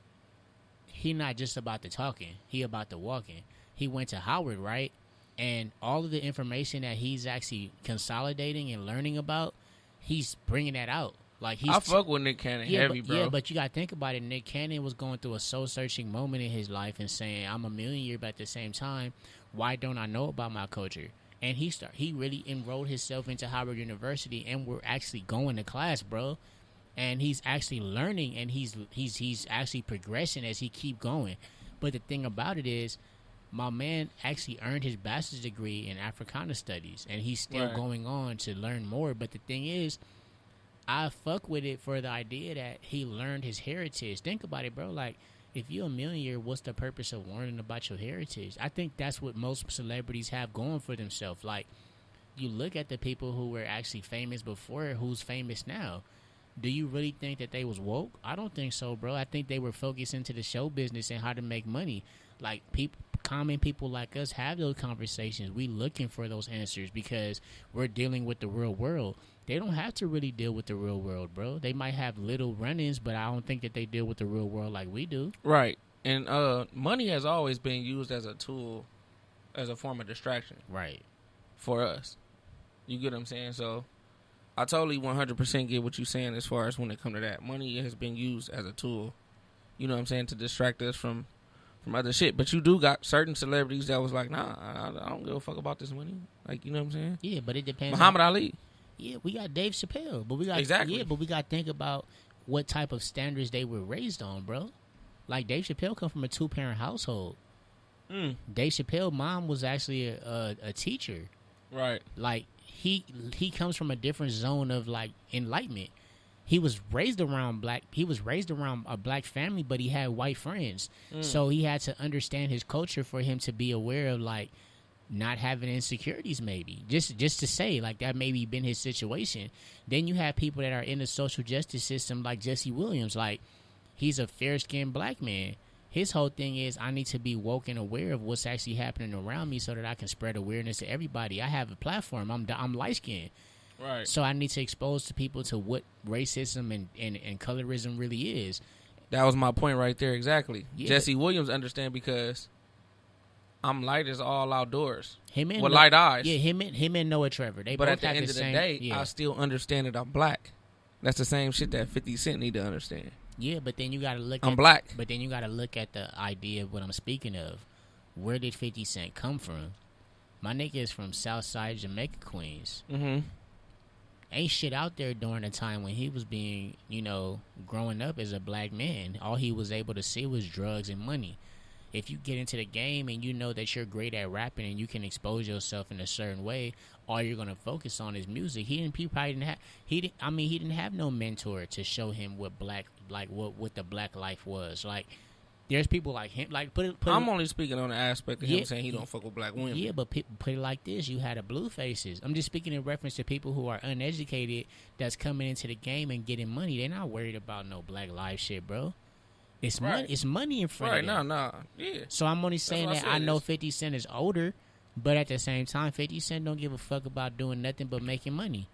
he not just about the talking. He about the walking. He went to Howard, right? And all of the information that he's actually consolidating and learning about, he's bringing that out. Like I fuck with Nick Cannon heavy, bro. Yeah, but you got to think about it. Nick Cannon was going through a soul-searching moment in his life and saying, I'm a millionaire, but at the same time, why don't I know about my culture? And he really enrolled himself into Howard University, and we're actually going to class, bro. And he's actually learning, and he's actually progressing as he keep going. But the thing about it is, my man actually earned his bachelor's degree in Africana studies, and he's still going on to learn more. But the thing is, I fuck with it for the idea that he learned his heritage. Think about it, bro. Like, if you're a millionaire, what's the purpose of learning about your heritage? I think that's what most celebrities have going for themselves. Like, you look at the people who were actually famous before, who's famous now. Do you really think that they was woke? I don't think so, bro. I think they were focused into the show business and how to make money. Like, common people like us have those conversations. We looking for those answers because we're dealing with the real world. They don't have to really deal with the real world, bro. They might have little run-ins, but I don't think that they deal with the real world like we do. Right. And money has always been used as a tool, as a form of distraction. Right. For us. You get what I'm saying? So I totally 100% get what you're saying as far as when it comes to that. Money has been used as a tool, you know what I'm saying, to distract us from other shit. But you do got certain celebrities that was like, nah, I don't give a fuck about this money. Like, you know what I'm saying? Yeah, but it depends. Muhammad Ali. Yeah, we got Dave Chappelle, but we got exactly. Yeah, but we got to think about what type of standards they were raised on, bro. Like, Dave Chappelle come from a 2-parent household. Dave Chappelle mom was actually a teacher. Right. Like, he comes from a different zone of, like, enlightenment. He was raised around a black family, but he had white friends. So he had to understand his culture for him to be aware of, like, not having insecurities, maybe just to say like that maybe been his situation. Then you have people that are in the social justice system like Jesse Williams. Like, he's a fair-skinned black man. His whole thing is, I need to be woke and aware of what's actually happening around me so that I can spread awareness to everybody. I have a platform. I'm light-skinned. Right. So I need to expose to people to what racism and colorism really is. That was my point right there, exactly. Yeah. Jesse Williams understand because I'm light as all outdoors. Him and with light eyes. Yeah, him and Noah Trevor. They but both at the have end the of the same, day, yeah. I still understand that I'm black. That's the same shit that 50 Cent need to understand. Yeah, but then you gotta look I'm at black. But then you gotta look at the idea of what I'm speaking of. Where did 50 Cent come from? My nigga is from Southside Jamaica, Queens. Mm-hmm. Ain't shit out there during the time when he was being, growing up as a black man. All he was able to see was drugs and money. If you get into the game and you know that you're great at rapping and you can expose yourself in a certain way, all you're gonna focus on is music. He didn't have no mentor to show him what what the black life was. Like, there's people like him. Like, I'm only speaking on the aspect of him saying he don't fuck with black women. Yeah, but put it like this: you had a blue faces. I'm just speaking in reference to people who are uneducated that's coming into the game and getting money. They're not worried about no black life shit, bro. It's right. money. It's money in front right, of them. No, yeah. So I'm only saying that I know 50 Cent is older, but at the same time, 50 Cent don't give a fuck about doing nothing but making money.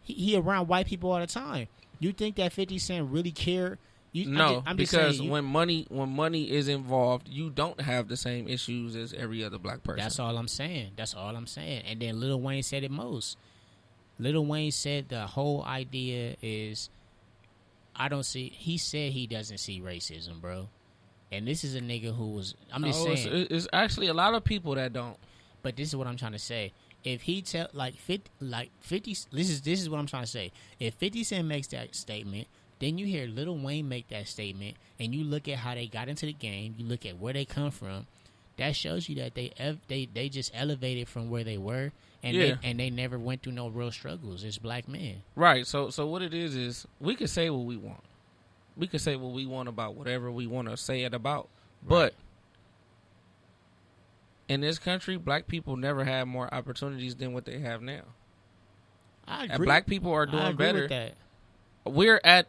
He around white people all the time. You think that 50 Cent really care? No, because when money is involved, you don't have the same issues as every other black person. That's all I'm saying. And then Lil Wayne said it most. Lil Wayne said the whole idea is, he said he doesn't see racism, bro. And this is a nigga who was, I'm just saying. It's actually a lot of people that don't. But this is what I'm trying to say. If he tell, 50, this is what I'm trying to say. If 50 Cent makes that statement, then you hear Lil Wayne make that statement, and you look at how they got into the game, you look at where they come from, that shows you that they just elevated from where they were, and they never went through no real struggles as black men. Right. So what it is we can say what we want. We can say what we want about whatever we want to say it about. Right. But in this country, black people never had more opportunities than what they have now. I agree. And black people are doing better. With that.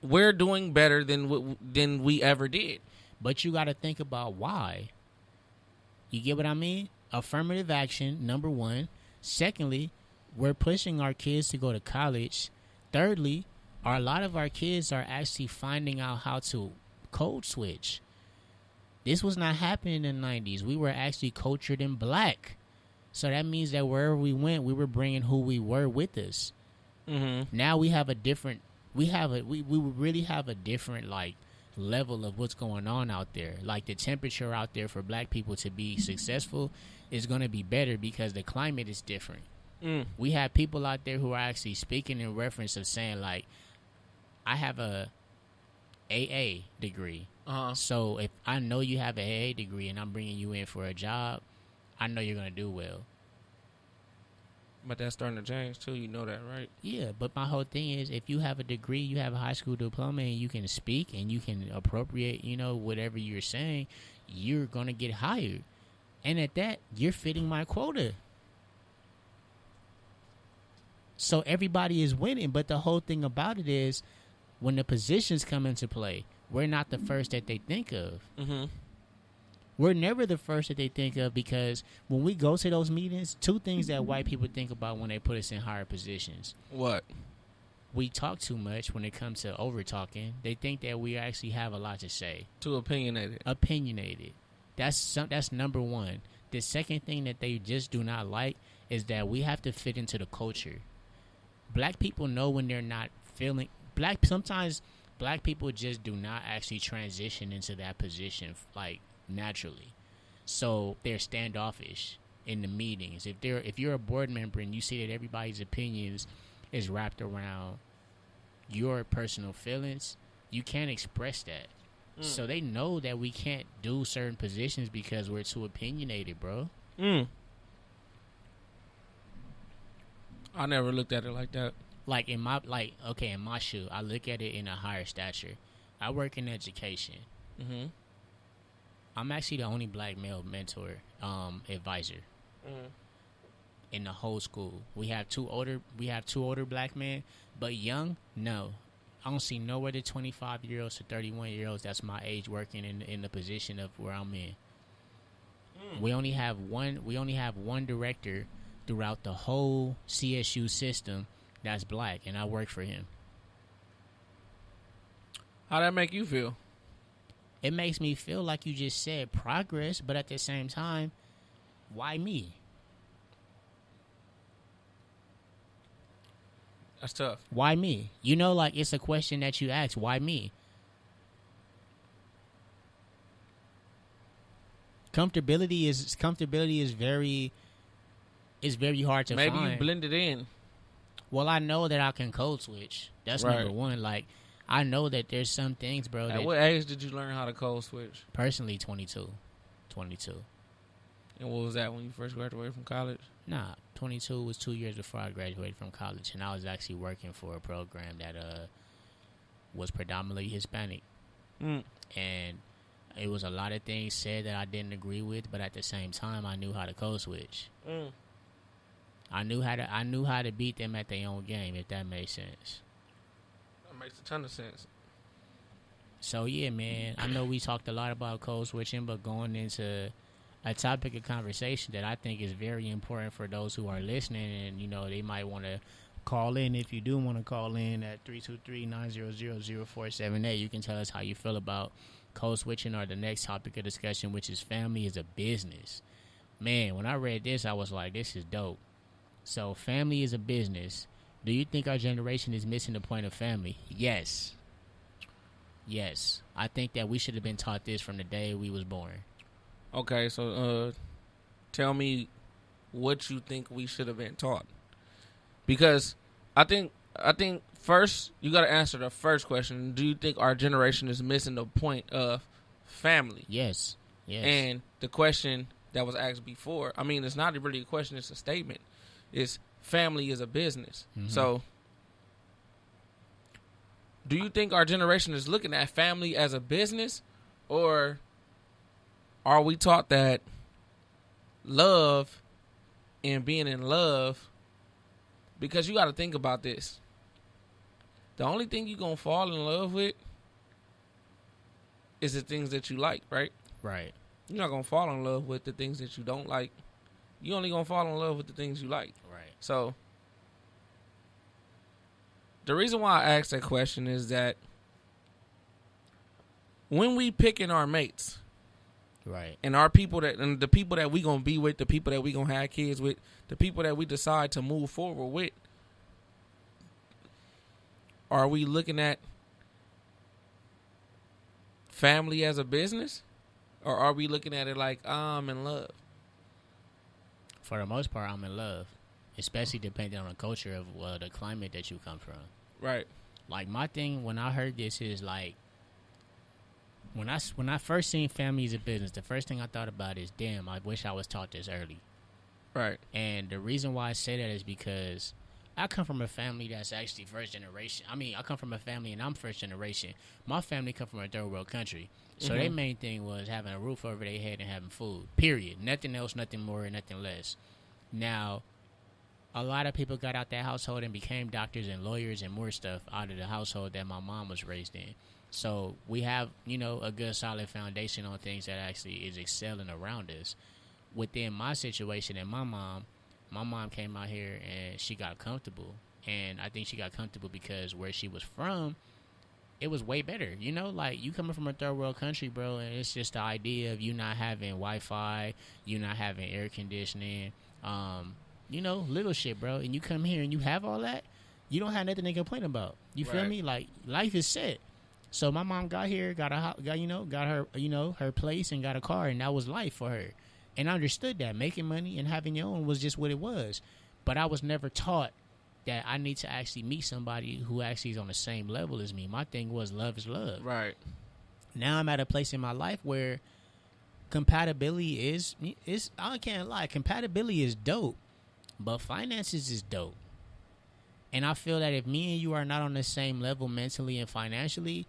We're doing better than we ever did. But you got to think about why. You get what I mean? Affirmative action, number one. Secondly, we're pushing our kids to go to college. Thirdly, a lot of our kids are actually finding out how to code switch. This was not happening in the 90s. We were actually cultured in black. So that means that wherever we went, we were bringing who we were with us. Mm-hmm. Now we have we really have a different level of what's going on out there. Like, the temperature out there for black people to be successful is going to be better because the climate is different. We have people out there who are actually speaking in reference of saying, like, I have a AA degree. So if I know you have an AA degree and I'm bringing you in for a job, I know you're going to do well. But that's starting to change, too. You know that, right? Yeah, but my whole thing is, if you have a degree, you have a high school diploma, and you can speak and you can appropriate, whatever you're saying, you're going to get hired. And at that, you're fitting my quota. So everybody is winning, but the whole thing about it is, when the positions come into play, we're not the first that they think of. Mm-hmm. We're never the first that they think of, because when we go to those meetings, two things that white people think about when they put us in higher positions. What? We talk too much when it comes to over-talking. They think that we actually have a lot to say. Too opinionated. That's number one. The second thing that they just do not like is that we have to fit into the culture. Black people know when they're not feeling... Sometimes black people just do not actually transition into that position, naturally. So they're standoffish in the meetings. If you're a board member and you see that everybody's opinions is wrapped around your personal feelings, you can't express that. So they know that we can't do certain positions because we're too opinionated, bro. I never looked at it like that. In my shoe, I look at it in a higher stature. I work in education. Mm-hmm. I'm actually the only black male mentor, advisor in the whole school. We have two older black men, but young, no. I don't see no other 25-year-olds to 31-year-olds that's my age working in the position of where I'm in. We only have one director throughout the whole CSU system that's black, and I work for him. How that make you feel? It makes me feel like you just said progress, but at the same time, why me? That's tough. Why me? You know, like, it's a question that you ask. Why me? Comfortability is very hard to find. Maybe you blend it in. Well, I know that I can code switch. That's right. Number one. Like, I know that there's some things, bro. At what age did you learn how to code switch? Personally, 22. And what was that when you first graduated from college? Nah, 22 was 2 years before I graduated from college, and I was actually working for a program that was predominantly Hispanic. And it was a lot of things said that I didn't agree with, but at the same time, I knew how to code switch. I knew how to beat them at their own game, if that made sense. That makes a ton of sense. So yeah, man, I know we talked a lot about code switching, but going into a topic of conversation that I think is very important for those who are listening, and, you know, they might want to call in. If you do want to call in at 323-900-0478, you can tell us how you feel about code switching or the next topic of discussion, which is family is a business. Man, when I read this, I was like, this is dope. So family is a business. Do you think our generation is missing the point of family? Yes. I think that we should have been taught this from the day we was born. Okay, so tell me what you think we should have been taught. Because I think first you got to answer the first question. Do you think our generation is missing the point of family? Yes. And the question that was asked before, I mean, it's not really a question, it's a statement. It's family is a business. So do you think our generation is looking at family as a business, or are we taught that love and being in love? Because you got to think about this. The only thing you're going to fall in love with is the things that you like, right? Right. You're not going to fall in love with the things that you don't like. You're only going to fall in love with the things you like. Right. So the reason why I asked that question is that when we picking our mates, right, and our people and the people that we gonna be with, the people that we gonna have kids with, the people that we decide to move forward with, are we looking at family as a business, or are we looking at it like I'm in love? For the most part, I'm in love, especially depending on the culture of the climate that you come from. Right. Like, my thing when I heard this is like, when I first seen family as a business, the first thing I thought about is, damn, I wish I was taught this early. Right. And the reason why I say that is because I come from a family that's actually first generation. I mean, I come from a family and I'm first generation. My family come from a third world country. So their main thing was having a roof over their head and having food, period. Nothing else, nothing more, nothing less. Now, a lot of people got out that household and became doctors and lawyers and more stuff out of the household that my mom was raised in. So we have, you know, a good solid foundation on things that actually is excelling around us. Within my situation and my mom came out here and she got comfortable. And I think she got comfortable because where she was from, it was way better. You know, like, you coming from a third world country, bro, and it's just the idea of you not having Wi-Fi, you not having air conditioning, you know, little shit, bro. And you come here and you have all that, you don't have nothing to complain about. You feel me? Like, life is set. So my mom got here, got her, her place and got a car, and that was life for her. And I understood that making money and having your own was just what it was. But I was never taught that I need to actually meet somebody who actually is on the same level as me. My thing was love is love. Right. Now I'm at a place in my life where compatibility is I can't lie, compatibility is dope, but finances is dope. And I feel that if me and you are not on the same level mentally and financially,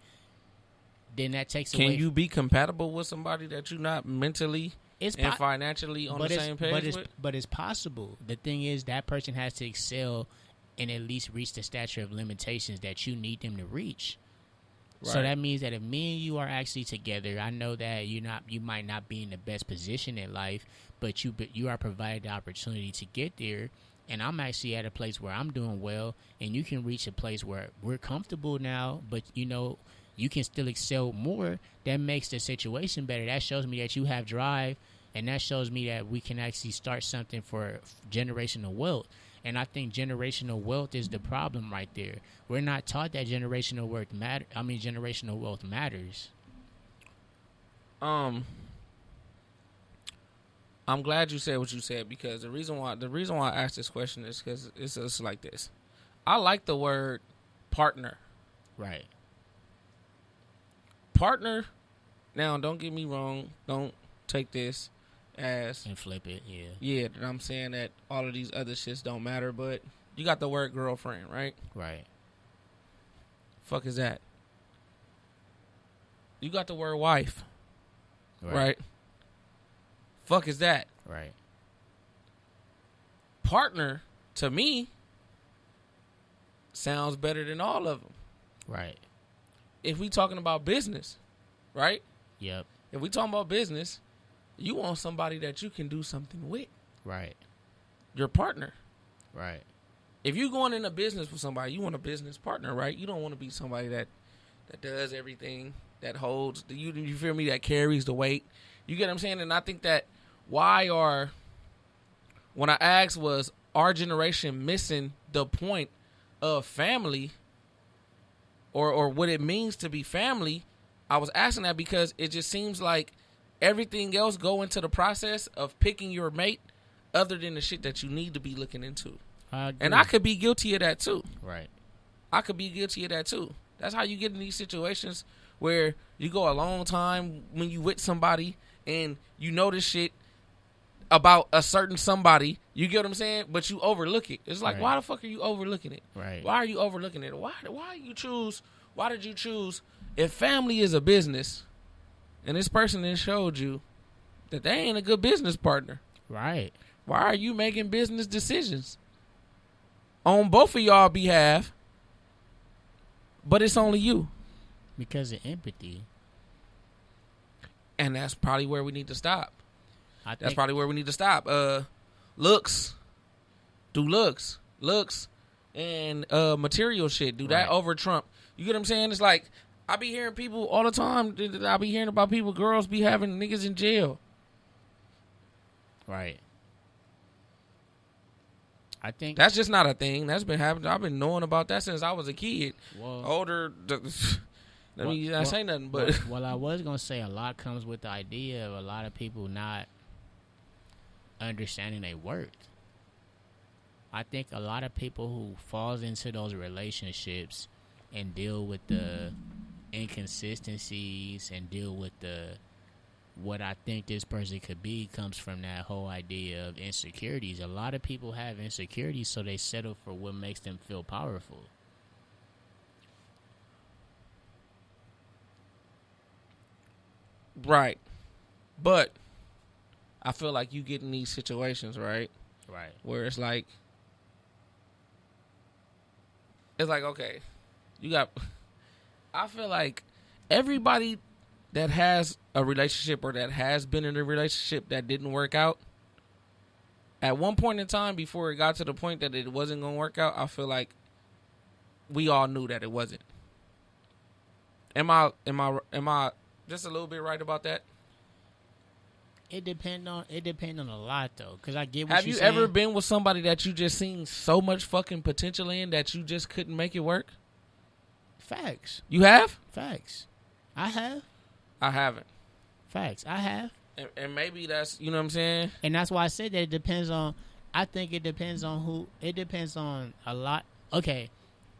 then that takes away. Can you be compatible with somebody that you're not mentally and financially on the same page with? But it's possible. The thing is, that person has to excel and at least reach the stature of limitations that you need them to reach. Right. So that means that if me and you are actually together, I know that you might not be in the best position in life, but you are provided the opportunity to get there. And I'm actually at a place where I'm doing well, and you can reach a place where we're comfortable now, but you can still excel more. That makes the situation better. That shows me that you have drive, and that shows me that we can actually start something for generational wealth. And I think generational wealth is the problem right there. We're not taught that generational wealth matters. I'm glad you said what you said, because the reason why I asked this question is because it's like this. I like the word partner. Right. Partner. Now, don't get me wrong. Don't take this as and flip it. Yeah, that I'm saying that all of these other shits don't matter, but you got the word girlfriend, right? Right. Fuck is that? You got the word wife, right? Fuck is that? Right. Partner, to me, sounds better than all of them. Right. If we talking about business, right? Yep. If we talking about business, you want somebody that you can do something with. Right. Your partner. Right. If you're going into business with somebody, you want a business partner, right? You don't want to be somebody that does everything, that holds, you feel me, that carries the weight. You get what I'm saying? And I think that when I asked, was our generation missing the point of family or what it means to be family, I was asking that because it just seems like everything else go into the process of picking your mate other than the shit that you need to be looking into. And I could be guilty of that too. Right. I could be guilty of that too. That's how you get in these situations where you go a long time when you with somebody and you know this shit about a certain somebody. You get what I'm saying? But you overlook it. It's like, why the fuck are you overlooking it? Right. Why are you overlooking it? Why did you choose, if family is a business and this person then showed you that they ain't a good business partner? Right. Why are you making business decisions on both of y'all behalf, but it's only you? Because of empathy. And that's probably where we need to stop. That's probably where we need to stop. Looks, and material shit. Do that over Trump. You get what I'm saying? It's like, I be hearing people all the time. I be hearing about people, girls be having niggas in jail. Right. I think that's just not a thing. That's been happening. I've been knowing about that since I was a kid. Well, older. Let me not say nothing, but well, I was gonna say a lot comes with the idea of a lot of people not understanding their worth. I think a lot of people who falls into those relationships and deal with the inconsistencies and deal with what I think this person could be comes from that whole idea of insecurities. A lot of people have insecurities, so they settle for what makes them feel powerful. Right. But I feel like you get in these situations, right? Right. Where it's like, okay, I feel like everybody that has a relationship or that has been in a relationship that didn't work out, at one point in time before it got to the point that it wasn't going to work out, I feel like we all knew that it wasn't. Am I just a little bit right about that? It depends on a lot though, because I get what Have you saying. ever been with somebody that you just seen so much fucking potential in that you just couldn't make it work? Facts. You have? Facts. I have. I haven't. Facts. I have. And maybe that's, you know what I'm saying? And that's why I said that it depends on, I think it depends on who, it depends on a lot. Okay,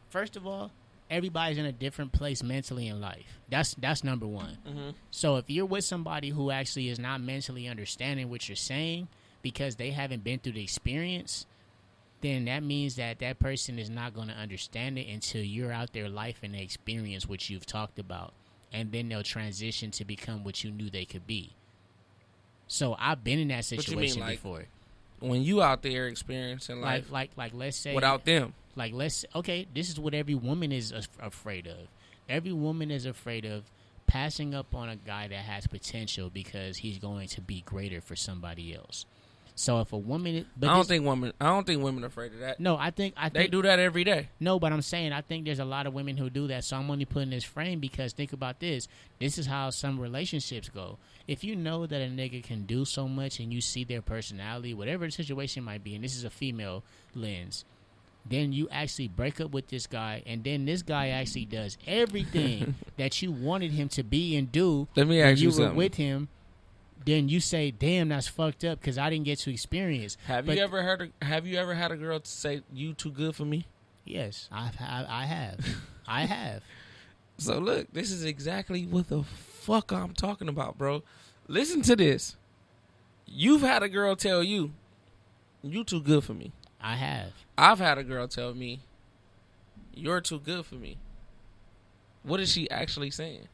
first of all, everybody's in a different place mentally in life. That's number one. Mm-hmm. So if you're with somebody who actually is not mentally understanding what you're saying because they haven't been through the experience, then that means that that person is not going to understand it until you're out there life and the experience which you've talked about. and then they'll transition to become what you knew they could be. So I've been in that situation before. When you out there experiencing life, like let's say without them, this is what every woman is afraid of. Every woman is afraid of passing up on a guy that has potential because he's going to be greater for somebody else. So if a woman, I don't think women are afraid of that. No, I think they do that every day. No, but I'm saying I think there's a lot of women who do that. So I'm only putting this frame because think about this. This is how some relationships go. If you know that a nigga can do so much and you see their personality, whatever the situation might be, and this is a female lens, then you actually break up with this guy, and then this guy actually does everything that you wanted him to be and do. Let me ask you something. Were with him. Then you say, "Damn, that's fucked up," because I didn't get to experience. Have you ever had a girl say, "You too good for me"? Yes, I have. I have. So look, this is exactly what the fuck I'm talking about, bro. Listen to this. You've had a girl tell you, "You too good for me." I have. I've had a girl tell me, "You're too good for me." What is she actually saying?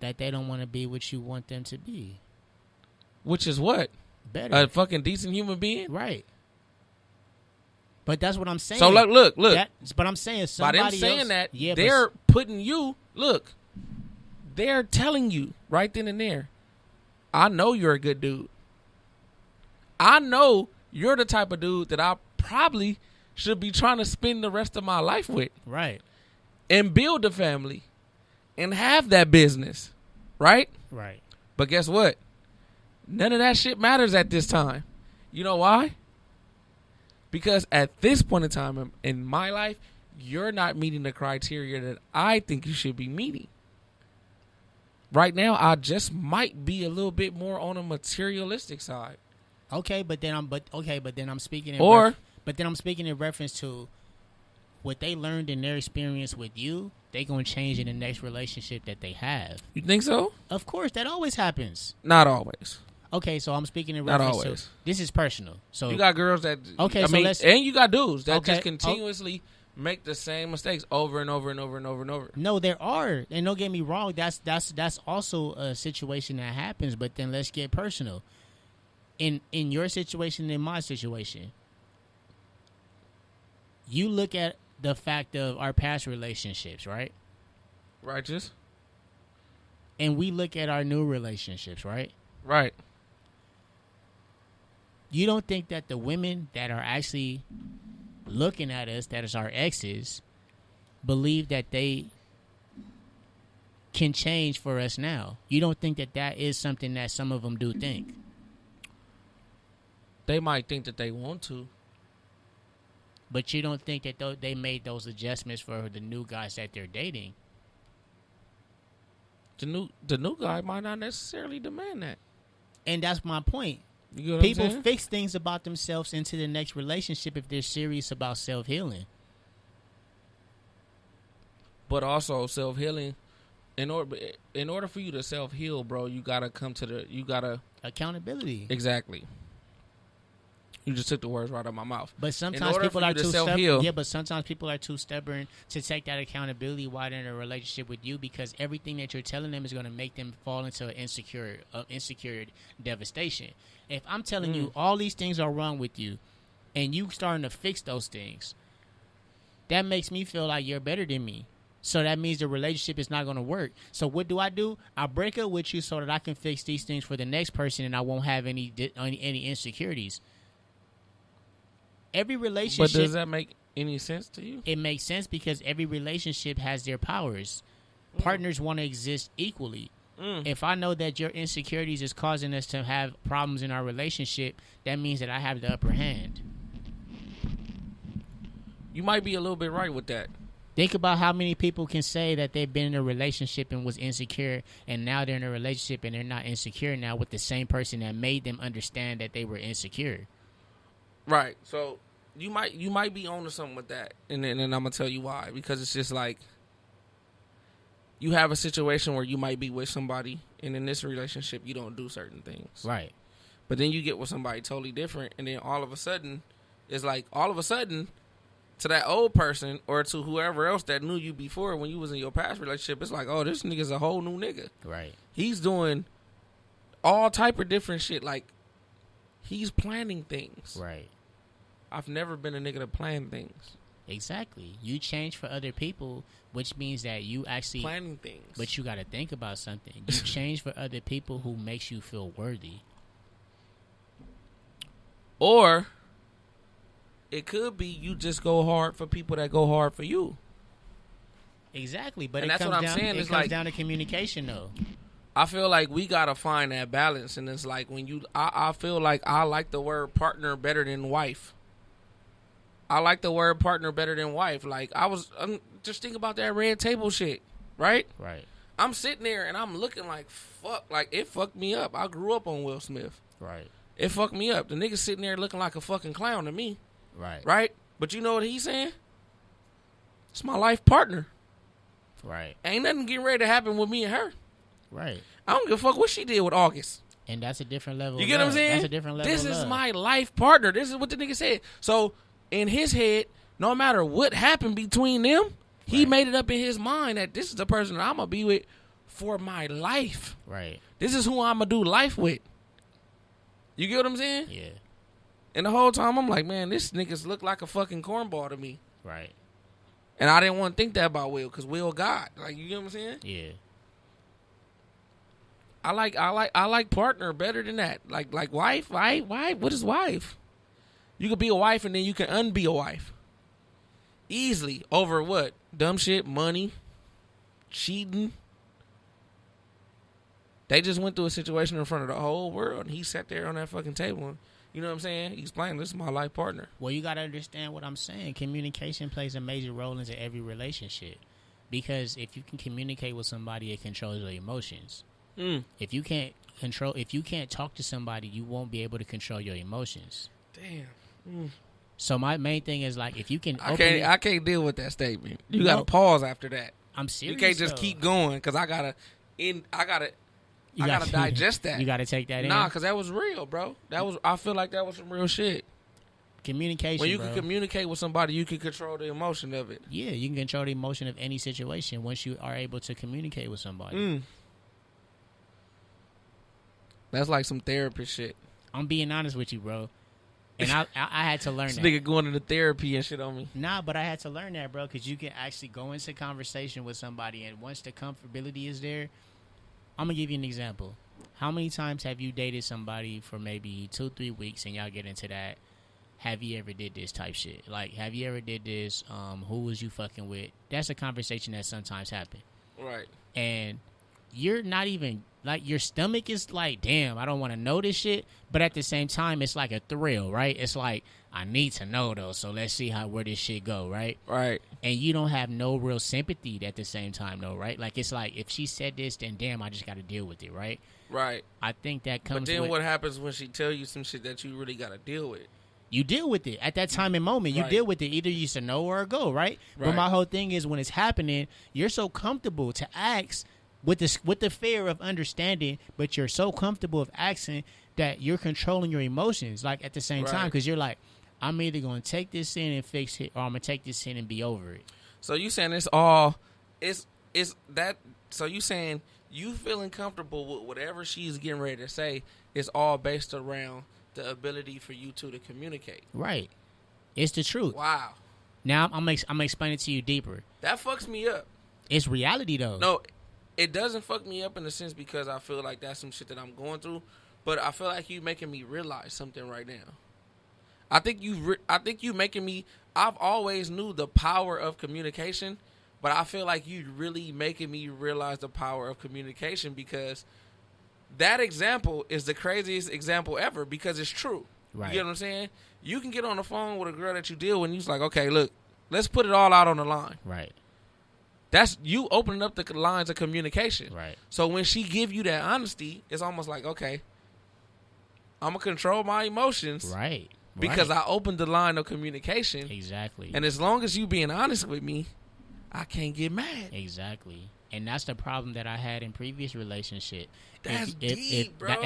That they don't want to be what you want them to be. Which is what? Better. A fucking decent human being? Right. But that's what I'm saying. So look. But I'm saying somebody by them saying else, that, they're putting you, look, they're telling you right then and there, I know you're a good dude. I know you're the type of dude that I probably should be trying to spend the rest of my life with. Right. And build a family. And have that business, right? Right. But guess what? None of that shit matters at this time. You know why? Because at this point in time in my life, you're not meeting the criteria that I think you should be meeting. Right now, I just might be a little bit more on a materialistic side. Okay, but then I'm speaking in reference to what they learned in their experience with you. They gonna change in the next relationship that they have. You think so? Of course, that always happens. Not always. Okay, so I'm speaking in Not reference always. to this is personal. So you got girls that and you got dudes that just continuously make the same mistakes over and over and over and over and over. No, there are, and don't get me wrong. That's also a situation that happens. But then let's get personal. In your situation, and in my situation, you look at the fact of our past relationships, right? Righteous. And we look at our new relationships, right? Right. You don't think that the women that are actually looking at us, that is our exes, believe that they can change for us now? You don't think that that is something that some of them do think? They might think that they want to. But you don't think that they made those adjustments for the new guys that they're dating? The new guy might not necessarily demand that. And that's my point. You know People fix things about themselves into the next relationship if they're serious about self-healing. But also self-healing, in order for you to self-heal, bro, you gotta accountability. Exactly. You just took the words right out of my mouth. But sometimes people are too stubborn. Yeah, but sometimes people are too stubborn to take that accountability while they're in a relationship with you, because everything that you're telling them is going to make them fall into insecure devastation. If I'm telling you all these things are wrong with you, and you starting to fix those things, that makes me feel like you're better than me. So that means the relationship is not going to work. So what do? I break up with you so that I can fix these things for the next person, and I won't have any insecurities. Every relationship. But does that make any sense to you? It makes sense because every relationship has their powers. Partners want to exist equally. If I know that your insecurities is causing us to have problems in our relationship, that means that I have the upper hand. You might be a little bit right with that. Think about how many people can say that they've been in a relationship and was insecure, and now they're in a relationship and they're not insecure now with the same person that made them understand that they were insecure. Right. So you might be on to something with that, and then I'm gonna tell you why. Because it's just like you have a situation where you might be with somebody, and in this relationship you don't do certain things. Right. But then you get with somebody totally different, and then all of a sudden to that old person or to whoever else that knew you before when you was in your past relationship, it's like, oh, this nigga's a whole new nigga. Right. He's doing all type of different shit. Like, he's planning things. Right. I've never been a nigga to plan things. Exactly. You change for other people, which means that you actually planning things. But you got to think about something. You change for other people who makes you feel worthy. Or it could be you just go hard for people that go hard for you. Exactly, but and it that's comes what I'm down. saying. It it's comes like, down to communication, though. I feel like we gotta find that balance, and it's like when you. I feel like I like the word partner better than wife. I like the word partner better than wife. Like I'm just think about that red table shit, right? Right. I'm sitting there and I'm looking like fuck, like it fucked me up. I grew up on Will Smith. Right. It fucked me up. The nigga sitting there looking like a fucking clown to me. Right. Right? But you know what he's saying? It's my life partner. Right. Ain't nothing getting ready to happen with me and her. Right. I don't give a fuck what she did with August. And that's a different level. You get what I'm saying? That's a different level. This of is love. my life partner. This is what the nigga said. So in his head, no matter what happened between them, he made it up in his mind that this is the person that I'm gonna be with for my life. Right. This is who I'm gonna do life with. You get what I'm saying? Yeah. And the whole time I'm like, man, this niggas look like a fucking cornball to me. Right. And I didn't want to think that about Will, because Will God. Like, you get what I'm saying? Yeah. I like partner better than that. Like wife, wife. What is wife? You could be a wife and then you can unbe a wife. Easily. Over what? Dumb shit, money, cheating. They just went through a situation in front of the whole world, and he sat there on that fucking table. And, you know what I'm saying? He's playing, this is my life partner. Well, you got to understand what I'm saying. Communication plays a major role into every relationship. Because if you can communicate with somebody, it controls your emotions. If you can't talk to somebody, you won't be able to control your emotions. Damn. So my main thing is, like, if you can I can't deal with that statement. You got to pause after that. I'm serious. You can't just keep going, because I gotta digest that. You gotta take that in. Nah, because that was real, bro. I feel like that was some real shit. Communication, when you can communicate with somebody, you can control the emotion of it. Yeah, you can control the emotion of any situation once you are able to communicate with somebody. That's like some therapy shit. I'm being honest with you, bro. And I had to learn that. This nigga going into therapy and shit on me. Nah, but I had to learn that, bro, because you can actually go into conversation with somebody, and once the comfortability is there, I'm going to give you an example. How many times have you dated somebody for maybe 2-3 weeks and y'all get into that, have you ever did this type shit? Like, have you ever did this? Who was you fucking with? That's a conversation that sometimes happen. Right. And you're not even, like, your stomach is like, damn, I don't want to know this shit. But at the same time, it's like a thrill, right? It's like, I need to know, though, so let's see where this shit go, right? Right. And you don't have no real sympathy at the same time, though, right? Like, it's like, if she said this, then damn, I just got to deal with it, right? Right. I think that comes But then what happens when she tell you some shit that you really got to deal with? You deal with it at that time and moment. You deal with it. Either you say no or a go, right? But my whole thing is, when it's happening, you're so comfortable to ask with the fear of understanding, but you're so comfortable of asking that you're controlling your emotions, like, at the same time, because you're like, I'm either going to take this in and fix it, or I'm going to take this in and be over it. So you saying so you saying you feeling comfortable with whatever she's getting ready to say is all based around the ability for you two to communicate. Right. It's the truth. Wow. Now I'm gonna explain it to you deeper. That fucks me up. It's reality, though. No, it doesn't fuck me up in the sense because I feel like that's some shit that I'm going through, but I feel like you making me realize something right now. I think you making me. I've always knew the power of communication, but I feel like you really making me realize the power of communication, because that example is the craziest example ever, because it's true. Right. You get what I'm saying? You can get on the phone with a girl that you deal with, and you're like, okay, look, let's put it all out on the line. Right. That's you opening up the lines of communication. Right. So when she give you that honesty, it's almost like, okay, I'm going to control my emotions. Right. Because I opened the line of communication. Exactly. And as long as you being honest with me, I can't get mad. Exactly. And that's the problem that I had in previous relationship. That's deep, bro.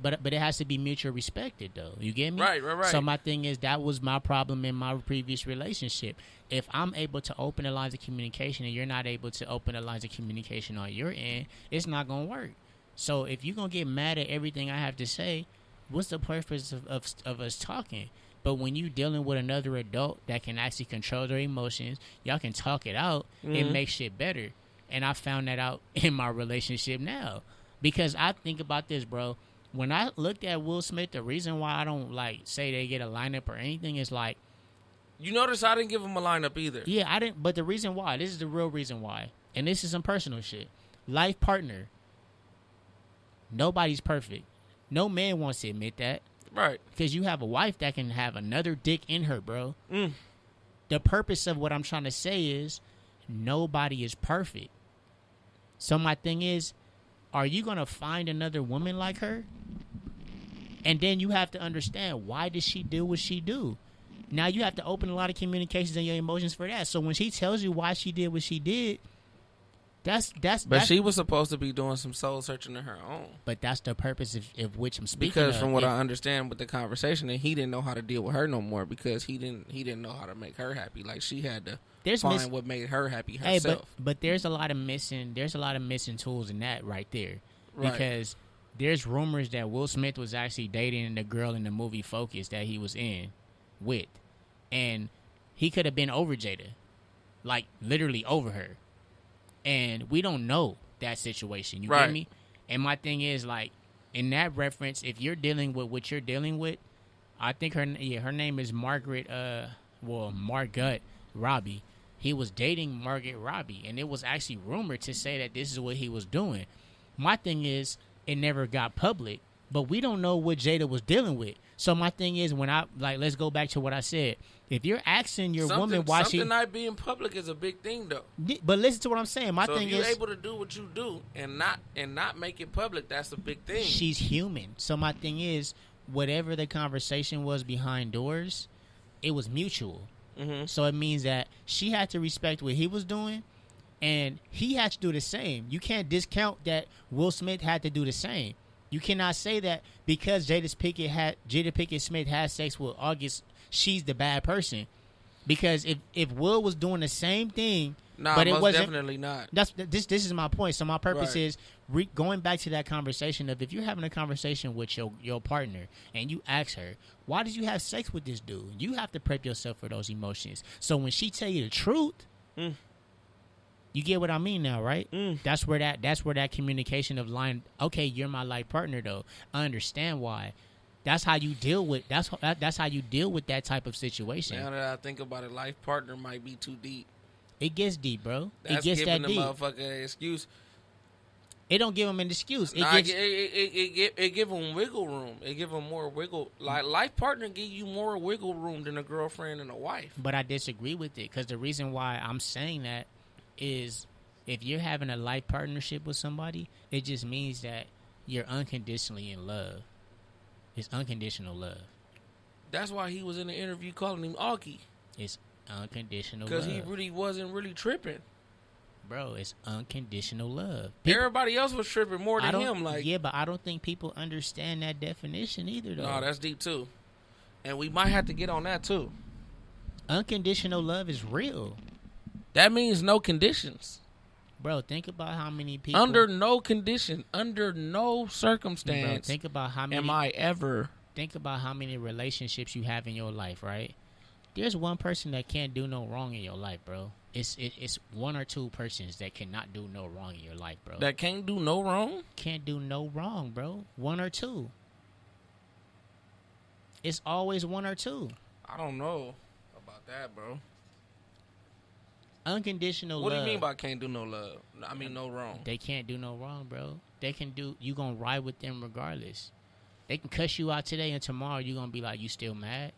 But it has to be mutual respected though. You get me? Right. So my thing is that was my problem in my previous relationship. If I'm able to open the lines of communication and you're not able to open the lines of communication on your end, it's not gonna work. So if you're gonna get mad at everything I have to say, what's the purpose of us talking? But when you dealing with another adult that can actually control their emotions, y'all can talk it out. It makes shit better. And I found that out in my relationship now. Because I think about this, bro. When I looked at Will Smith, the reason why I don't, like, say they get a lineup or anything is, like... You notice I didn't give him a lineup either. Yeah, I didn't. But the reason why, this is the real reason why. And this is some personal shit. Life partner. Nobody's perfect. No man wants to admit that. Right. Because you have a wife that can have another dick in her, bro. The purpose of what I'm trying to say is nobody is perfect. So my thing is, are you going to find another woman like her? And then you have to understand, why does she do what she do? Now you have to open a lot of communications and your emotions for that. So when she tells you why she did what she did, But she was supposed to be doing some soul searching of her own. But that's the purpose of which I'm speaking. Because from what I understand with the conversation, and he didn't know how to deal with her no more because he didn't know how to make her happy. Like she had to find what made her happy herself. Hey, but there's a lot of missing tools in that right there. Right. Because there's rumors that Will Smith was actually dating the girl in the movie Focus that he was in with, and he could have been over Jada, like literally over her. And we don't know that situation. You get me? And my thing is, like, in that reference, if you're dealing with what you're dealing with, I think her name is Margaret Robbie. He was dating Margaret Robbie, and it was actually rumored to say that this is what he was doing. My thing is, it never got public, but we don't know what Jada was dealing with. So my thing is, let's go back to what I said. If you're asking your woman why something not being public is a big thing, though. But listen to what I'm saying. My thing is, if you're able to do what you do and not make it public, that's a big thing. She's human. So my thing is, whatever the conversation was behind doors, it was mutual. Mm-hmm. So it means that she had to respect what he was doing, and he had to do the same. You can't discount that Will Smith had to do the same. You cannot say that because Jada Pinkett Smith had sex with August, she's the bad person. Because if Will was doing the same thing, but it wasn't, definitely not. This is my point. So my purpose is going back to that conversation of, if you're having a conversation with your partner and you ask her, why did you have sex with this dude? You have to prep yourself for those emotions. So when she tell you the truth, you get what I mean now, right? That's where that communication of line. Okay, you're my life partner, though. I understand why. That's how you deal with that type of situation. Now that I think about it, life partner might be too deep. It gets deep, bro. That's it gets giving that the deep. Motherfucker an excuse. It don't give them an excuse. It give them wiggle room. It give them more wiggle. Like life partner give you more wiggle room than a girlfriend and a wife. But I disagree with it, because the reason why I'm saying that is, if you're having a life partnership with somebody, it just means that you're unconditionally in love. It's unconditional love. That's why he was in the interview calling him Augie. It's unconditional love. Because he really wasn't really tripping. Bro, it's unconditional love. Everybody else was tripping more than him. Yeah, but I don't think people understand that definition either, though. No, that's deep, too. And we might have to get on that, too. Unconditional love is real. That means no conditions. Bro, think about how many people... Under no condition, under no circumstance, bro, think about how many... am I ever... Think about how many relationships you have in your life, right? There's one person that can't do no wrong in your life, bro. It's one or two persons that cannot do no wrong in your life, bro. That can't do no wrong? Can't do no wrong, bro. One or two. It's always one or two. I don't know about that, bro. Unconditional what love. What do you mean by can't do no love? I mean no wrong. They can't do no wrong, bro. They can do... You gonna ride with them regardless. They can cuss you out today, and tomorrow you gonna be like, you still mad?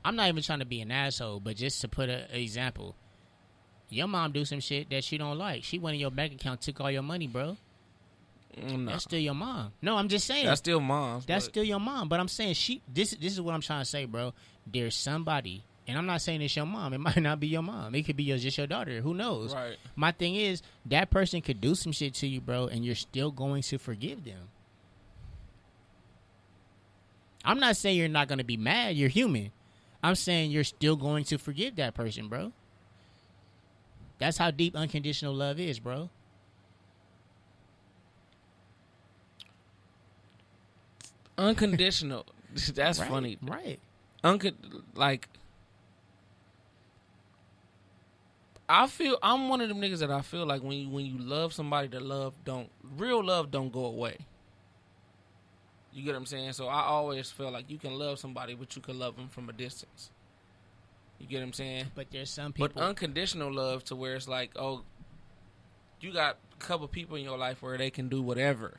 I'm not even trying to be an asshole, but just to put an example. Your mom do some shit that she don't like. She went in your bank account, took all your money, bro. No. That's still your mom. No, I'm just saying. That's still mom's. That's still your mom. But I'm saying this is what I'm trying to say, bro. There's somebody, and I'm not saying it's your mom. It might not be your mom. It could be just your daughter. Who knows? Right. My thing is, that person could do some shit to you, bro, and you're still going to forgive them. I'm not saying you're not going to be mad. You're human. I'm saying you're still going to forgive that person, bro. That's how deep unconditional love is, bro. Unconditional. That's right, funny. Right. I feel I'm one of them niggas that I feel like when you love somebody, real love don't go away. You get what I'm saying? So I always feel like you can love somebody, but you can love them from a distance. You get what I'm saying? But there's some people. But unconditional love to where it's like, oh, you got a couple people in your life where they can do whatever.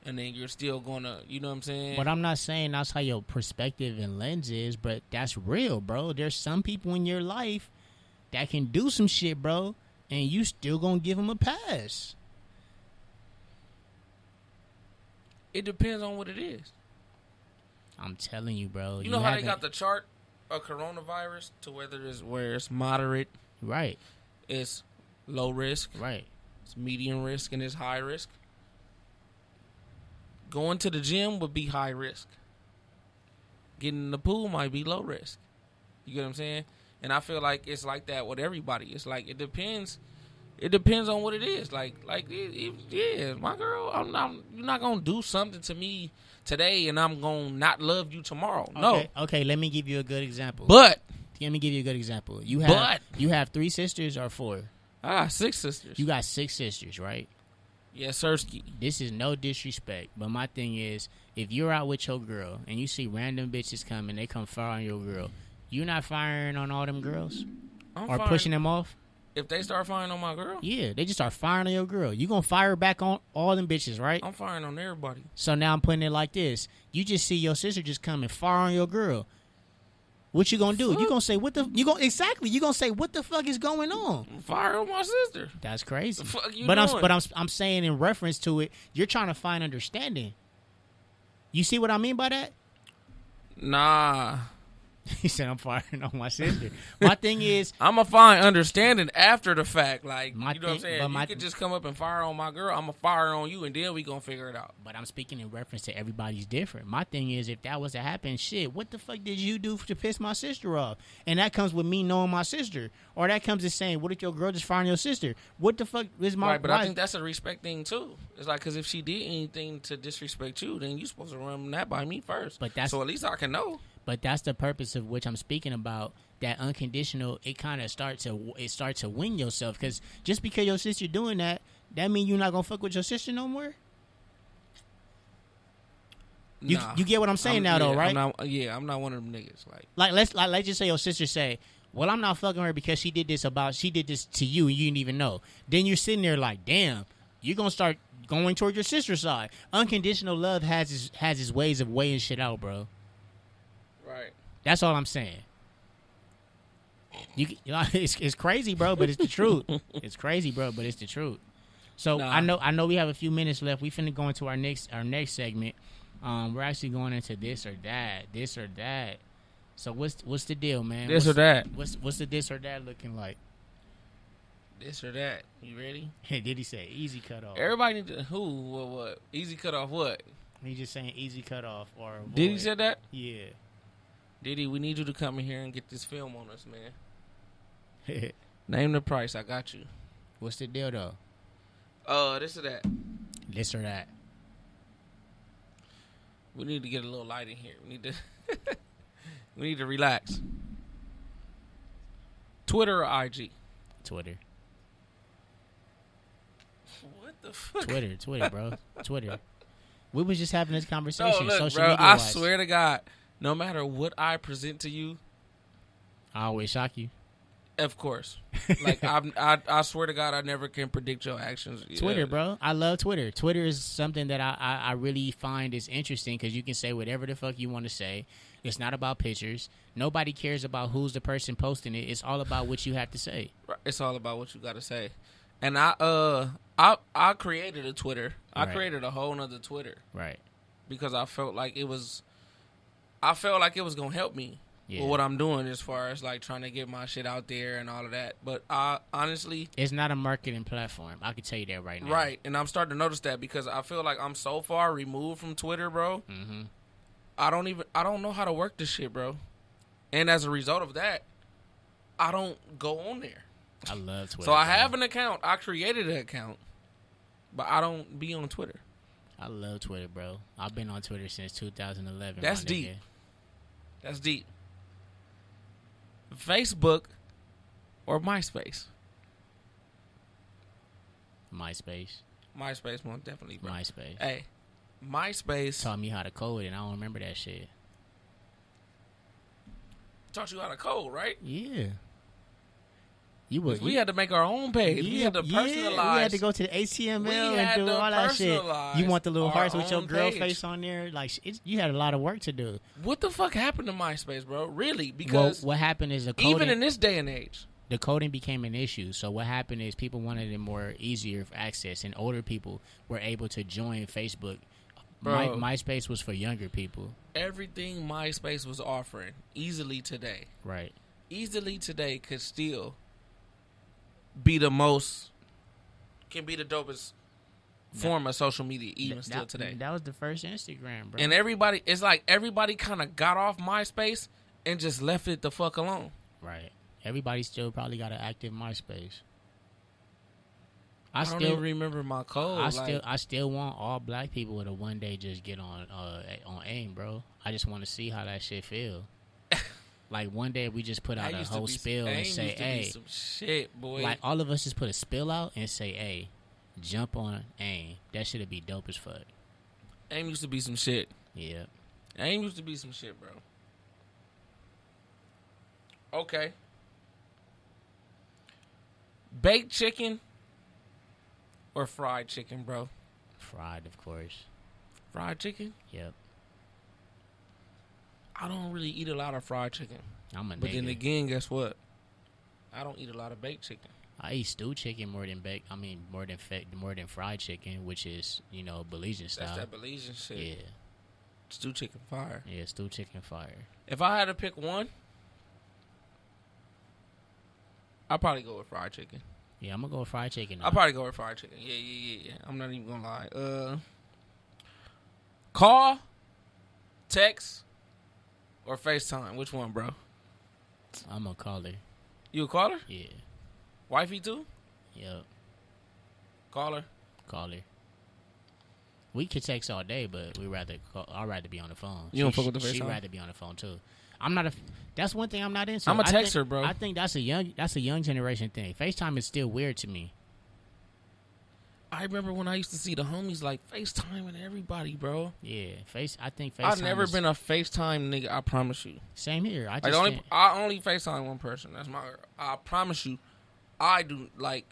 And then you're still gonna, you know what I'm saying? But I'm not saying that's how your perspective and lens is, but that's real, bro. There's some people in your life that can do some shit, bro, and you still gonna give them a pass. It depends on what it is. I'm telling you, bro. You know how they got the chart of coronavirus to where it's moderate, right? It's low risk, right? It's medium risk, and it's high risk. Going to the gym would be high risk. Getting in the pool might be low risk. You get what I'm saying? And I feel like it's like that with everybody. It's like it depends. It depends on what it is. Yeah, my girl, you're not gonna do something to me today, and I'm gonna not love you tomorrow. No. Okay. Let me give you a good example. But let me give you a good example. You have 3 sisters or 4? 6 sisters. You got 6 sisters, right? Yes, sirski. This is no disrespect, but my thing is, if you're out with your girl and you see random bitches come and they come fire on your girl, you not firing on all them girls or pushing them off? If they start firing on my girl? Yeah, they just start firing on your girl. You gonna fire back on all them bitches, right? I'm firing on everybody. So now I'm putting it like this. You just see your sister just come and fire on your girl. What you gonna do? You gonna say what the you gonna say what the fuck is going on? Fire on my sister. That's crazy. The fuck you doing? doing? I'm saying in reference to it, you're trying to find understanding. You see what I mean by that? Nah. He said I'm firing on my sister. My thing is, I'm going to find understanding after the fact. Like, you know what I'm saying? You could just come up and fire on my girl. I'm going to fire on you, and then we going to figure it out. But I'm speaking in reference to everybody's different. My thing is, if that was to happen, shit, what the fuck did you do to piss my sister off? And that comes with me knowing my sister. Or that comes to saying, what if your girl just firing your sister? What the fuck is my... Right, but I think that's a respect thing, too. It's like, because if she did anything to disrespect you, then you're supposed to run that by me first. So at least I can know. But that's the purpose of which I'm speaking about. That unconditional, it kind of starts to win yourself. Because just because your sister doing that mean you're not gonna fuck with your sister no more. You get what I'm saying though, right? I'm not one of them niggas. Let's just say your sister say, "Well, I'm not fucking her because she did this to you and you didn't even know." Then you're sitting there like, "Damn, you're gonna start going toward your sister's side." Unconditional love has its ways of weighing shit out, bro. Right. That's all I'm saying. It's crazy, bro, but it's the truth. It's crazy, bro, but it's the truth. So I know we have a few minutes left. We finna go into our next segment. We're actually going into this or that. So what's the deal, man? This or that. What's the this or that looking like? This or that. You ready? Hey, did he say easy cut off? Everybody need to what? Easy cut off what? He just saying easy cut off or avoid. Did he say that? Yeah. Diddy, we need you to come in here and get this film on us, man. Name the price. I got you. What's the deal, though? This or that. This or that. We need to get a little light in here. We need to relax. Twitter or IG? Twitter. What the fuck? Twitter, bro. Twitter. We was just having this conversation. No, look, social bro, media I wise. swear to God, no matter what I present to you, I always shock you. Of course. Like, I swear to God, I never can predict your actions. Twitter, bro. I love Twitter. Twitter is something that I really find is interesting because you can say whatever the fuck you want to say. It's not about pictures. Nobody cares about who's the person posting it. It's all about what you have to say. It's all about what you got to say. And I created a Twitter. I created a whole nother Twitter. Right. Because I felt like it was gonna help me with what I'm doing as far as like trying to get my shit out there and all of that. But honestly, it's not a marketing platform. I can tell you that right now. Right, and I'm starting to notice that because I feel like I'm so far removed from Twitter, bro. Mm-hmm. I don't know how to work this shit, bro. And as a result of that, I don't go on there. I love Twitter. So I have an account. I created an account, but I don't be on Twitter. I love Twitter, bro. I've been on Twitter since 2011. That's deep. That's deep. Facebook or MySpace? MySpace. MySpace, most definitely, bro. MySpace. Hey, MySpace taught me how to code, and I don't remember that shit. Taught you how to code, right? Yeah. We had to make our own page. We had to personalize. We had to go to the HTML and do all that shit. You want the little hearts with your girl face on there? Like, you had a lot of work to do. What the fuck happened to MySpace, bro? Really? Because what happened is even in this day and age, the coding became an issue. So what happened is people wanted it more easier access, and older people were able to join Facebook. Bro, MySpace was for younger people. Everything MySpace was offering easily today, right? Easily today could still be the dopest form of social media still today. That was the first Instagram, bro. And it's like everybody kind of got off MySpace and just left it the fuck alone. Right. Everybody still probably got an active MySpace. I don't even remember my code. I still want all black people to one day just get on AIM, bro. I just want to see how that shit feel. Like one day we just put out a whole spill and say, "Hey, some shit, boy." Like all of us just put a spill out and say, "Hey, jump on AIM." That shit'd be dope as fuck. AIM used to be some shit. Yeah. AIM used to be some shit, bro. Okay. Baked chicken or fried chicken, bro? Fried, of course. Fried chicken? Yep. I don't really eat a lot of fried chicken. But then again, guess what? I don't eat a lot of baked chicken. I eat stewed chicken more than baked. I mean, more than fried chicken, which is, Belizean style. That's that Belizean shit. Yeah. Stewed chicken fire. Yeah, stewed chicken fire. If I had to pick one, I'd probably go with fried chicken. Yeah, I'm gonna go with fried chicken. I'll probably go with fried chicken. Yeah. I'm not even gonna lie. Call, text, or FaceTime? Which one, bro? I'm a caller. You a caller? Yeah. Wifey too? Yep. Caller? Caller. We could text all day, but I'd rather be on the phone. You don't fuck with the FaceTime? She'd rather be on the phone too. That's one thing I'm not into. I'm a texter, bro. I think that's a young generation thing. FaceTime is still weird to me. I remember when I used to see the homies like FaceTiming everybody, bro. Yeah, I think FaceTime. I've never been a FaceTime nigga. I promise you. Same here. I only FaceTime one person. That's my girl. I promise you. I do like.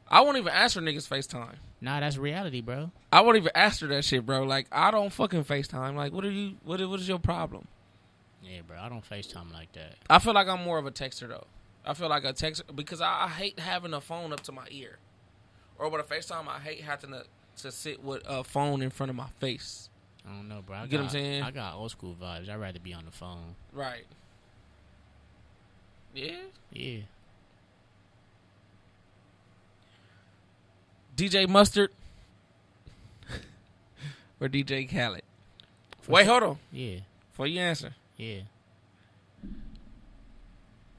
I won't even answer niggas FaceTime. Nah, that's reality, bro. I won't even answer that shit, bro. Like I don't fucking FaceTime. Like what is your problem? Yeah, bro. I don't FaceTime like that. I feel like I'm more of a texter though. I feel like a texter because I hate having a phone up to my ear. Or with a FaceTime, I hate having to sit with a phone in front of my face. I don't know, bro. You get what I'm saying? I got old school vibes. I'd rather be on the phone. Right. Yeah? Yeah. DJ Mustard or DJ Khaled? Wait, hold on. Yeah. Before you answer. Yeah.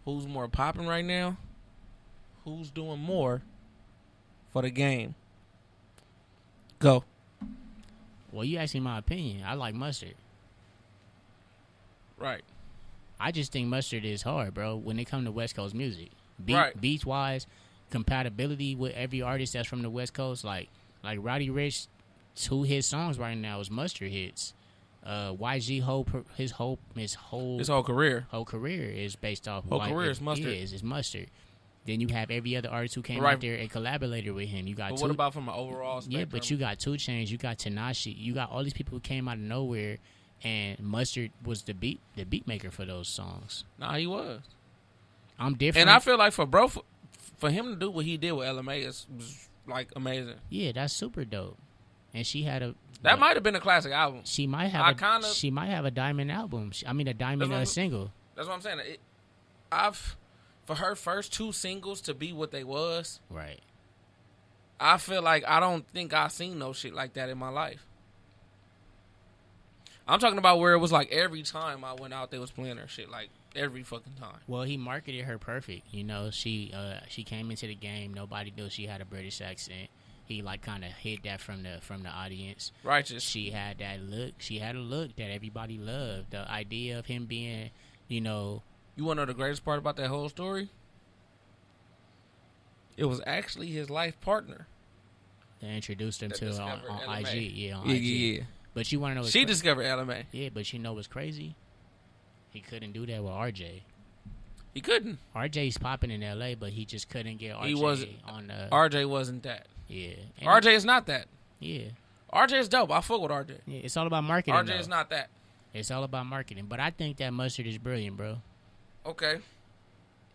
Who's more popping right now? Who's doing more for the game? Go. Well, you asked me my opinion. I like Mustard. Right. I just think Mustard is hard, bro, when it comes to West Coast music. Right. Beats-wise, compatibility with every artist that's from the West Coast. Like Roddy Ricch, 2 his songs right now is Mustard hits. YG his whole career is based off career is Mustard. Is Mustard. Then you have every other artist who came out there and collaborated with him. You got what about from an overall spectrum? Yeah, but you got 2 Chainz, you got Tanashi, you got all these people who came out of nowhere, and Mustard was the beat maker for those songs. Nah, he was. I'm different, and I feel like for for him to do what he did with LMA was like amazing. Yeah, that's super dope. And she had that might have been a classic album. She might have she might have a diamond album. A diamond single. That's what I'm saying. For her first 2 singles to be what they was, right. I feel like I don't think I seen no shit like that in my life. I'm talking about where it was like every time I went out, they was playing her shit, like every fucking time. Well, he marketed her perfect. You know, she came into the game. Nobody knew she had a British accent. He like kind of hid that from the audience. Righteous. She had that look. She had a look that everybody loved. The idea of him being, you know. You want to know the greatest part about that whole story? It was actually his life partner. They introduced him to on LMA. IG. Yeah, on IG. Yeah. But you want to know what's she discovered LMA. Yeah, but you know what's crazy? He couldn't do that with RJ. He couldn't. RJ's popping in LA, but he just couldn't get RJ on the... RJ wasn't that. Yeah. And RJ is not that. Yeah. RJ is dope. I fuck with RJ. Yeah, it's all about marketing, RJ is not that. It's all about marketing. But I think that Mustard is brilliant, bro. Okay.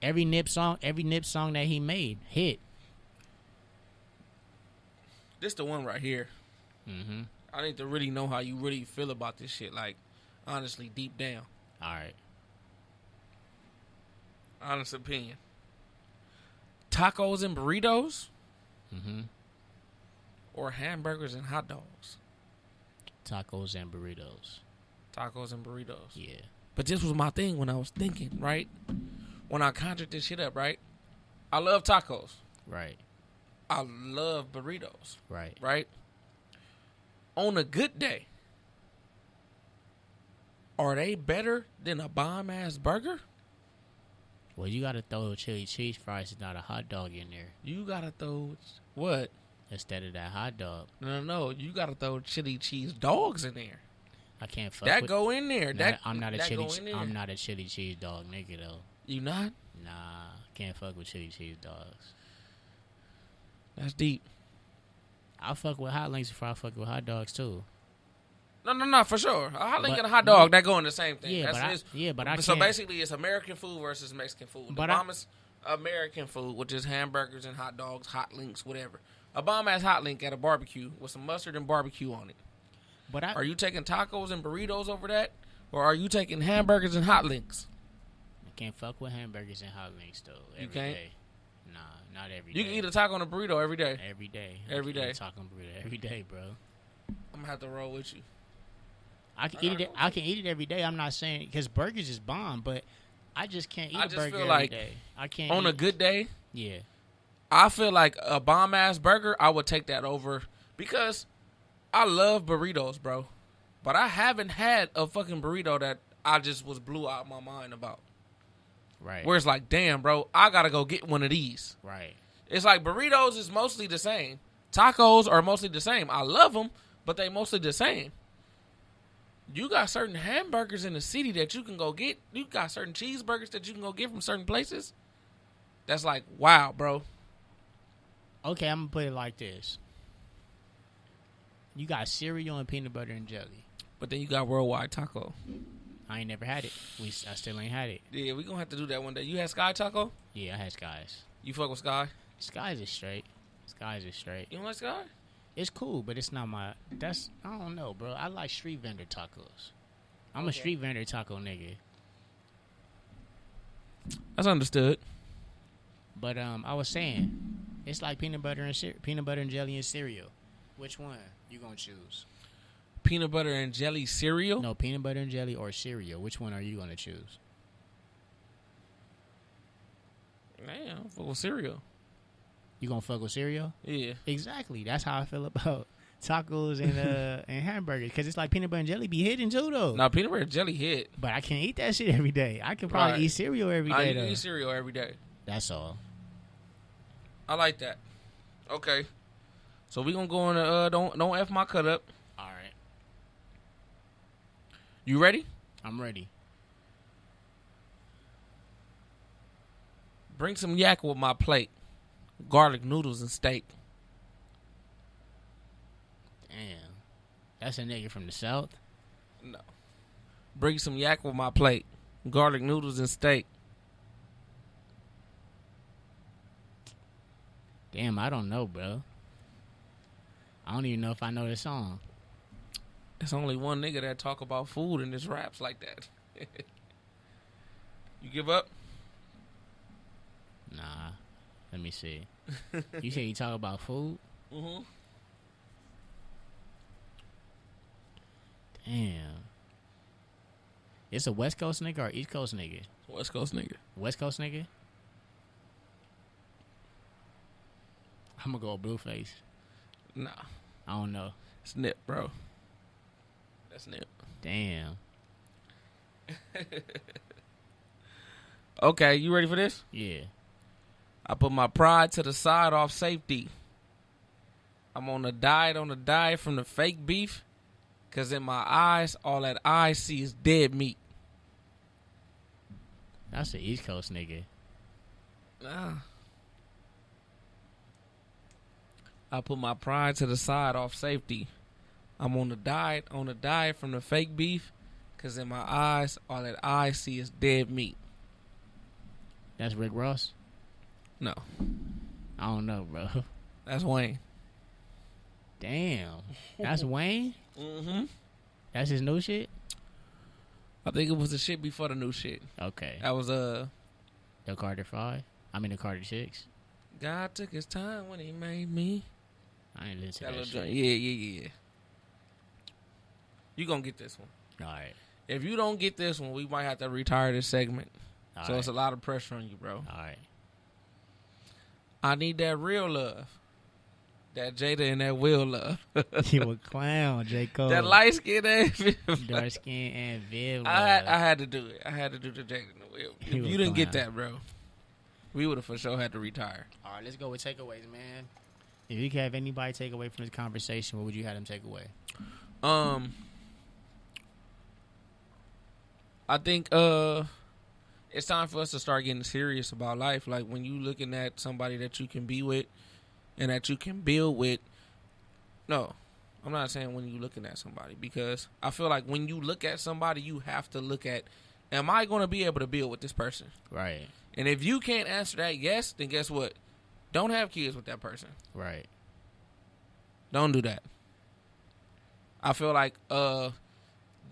Every Nip song that he made hit. This the one right here. Mm-hmm. I need to really know how you really feel about this shit. Like, honestly, deep down. All right. Honest opinion. Tacos and burritos? Mm-hmm. Or hamburgers and hot dogs? Tacos and burritos. Tacos and burritos. Yeah. But this was my thing when I was thinking, right? When I conjured this shit up, right? I love tacos. Right. I love burritos. Right. Right? On a good day, are they better than a bomb-ass burger? Well, you got to throw chili cheese fries and not a hot dog in there. You got to throw what? Instead of that hot dog. No. You got to throw chili cheese dogs in there. I can't fuck that with... go in there. I'm not a chili cheese dog nigga, though. You not? Nah, can't fuck with chili cheese dogs. That's deep. I fuck with hot links before I fuck with hot dogs, too. No, for sure. A hot link and a hot dog, that go in the same thing. Yeah, but I So can't... basically, it's American food versus Mexican food. The bomb is American food, which is hamburgers and hot dogs, hot links, whatever. A bomb-ass hot link at a barbecue with some mustard and barbecue on it. But are you taking tacos and burritos over that? Or are you taking hamburgers and hot links? I can't fuck with hamburgers and hot links, though. You can't? Day. Nah, not every day. You can eat a taco and a burrito every day. Every day. Every day. Taco and burrito every day, bro. I'm going to have to roll with you. I can eat it every day. I'm not saying... Because burgers is bomb, but I just can't eat a burger every day. I can't on a good day... Yeah. I feel like a bomb-ass burger, I would take that over. Because I love burritos, bro. But I haven't had a fucking burrito that I just was blew out my mind about. Right. Where it's like, damn, bro, I got to go get one of these. Right. It's like burritos is mostly the same. Tacos are mostly the same. I love them, but they mostly the same. You got certain hamburgers in the city that you can go get. You got certain cheeseburgers that you can go get from certain places. That's like, wow, bro. Okay, I'm going to put it like this. You got cereal and peanut butter and jelly. But then you got worldwide taco. I ain't never had it. I still ain't had it. Yeah, we going to have to do that one day. You had Sky Taco? Yeah, I had Sky's. You fuck with Sky? Sky's is straight. Sky's is straight. You don't like Sky? It's cool, but it's not my... I don't know, bro. I like street vendor tacos. I'm a street vendor taco nigga. That's understood. But I was saying, it's like peanut butter and jelly and cereal. Which one you gonna choose? Peanut butter and jelly cereal? No, peanut butter and jelly or cereal. Which one are you gonna choose? Man, I'm fuck with cereal. You gonna fuck with cereal? Yeah. Exactly. That's how I feel about tacos and and hamburgers. Because it's like peanut butter and jelly be hitting too, though. Now, peanut butter and jelly hit. But I can't eat that shit every day. I can probably eat cereal every day, though. I eat cereal every day. That's all. I like that. Okay. So we gonna go on don't F my cut up. All right. You ready? I'm ready. Bring some yak with my plate. Garlic noodles and steak. Damn. That's a nigga from the South? No. Bring some yak with my plate. Garlic noodles and steak. Damn, I don't know, bro. I don't even know if I know the song. There's only one nigga that talk about food and just raps like that. You give up? Nah. Let me see. You say you talk about food? Mm-hmm. Damn. It's a West Coast nigga or East Coast nigga? West Coast nigga. West Coast nigga? I'm gonna go Blueface. Nah. I don't know. It's Nip, bro. That's Nip. Damn. Okay, you ready for this? Yeah. I put my pride to the side off safety. I'm on a diet from the fake beef. Because in my eyes, all that I see is dead meat. That's the East Coast nigga. I put my pride to the side off safety. I'm on a diet from the fake beef. Because in my eyes, all that I see is dead meat. That's Rick Ross? No. I don't know, bro. That's Wayne. Damn. That's Wayne? Mm-hmm. That's his new shit? I think it was the shit before the new shit. Okay. That was The Carter 5? I mean the Carter 6? God took his time when he made me. I ain't listen to That that shit. Yeah. You gonna get this one. Alright. If you don't get this one, we might have to retire this segment. All so right. it's a lot of pressure on you, bro. Alright. I need that real love. That Jada and that Will love. You a clown, J. Cole. That light skin ass. Dark skin and Viv. I had to do it. I had to do the Jada and the Will. If you didn't get that, bro, we would have for sure had to retire. Alright, let's go with takeaways, man. If you could have anybody take away from this conversation, what would you have them take away? I think it's time for us to start getting serious about life. Like when you looking at somebody that you can be with and that you can build with. No, I'm not saying when you looking at somebody, because I feel like when you look at somebody, you have to look at, am I going to be able to build with this person? Right. And if you can't answer that yes, then guess what? Don't have kids with that person. Right. Don't do that. I feel like the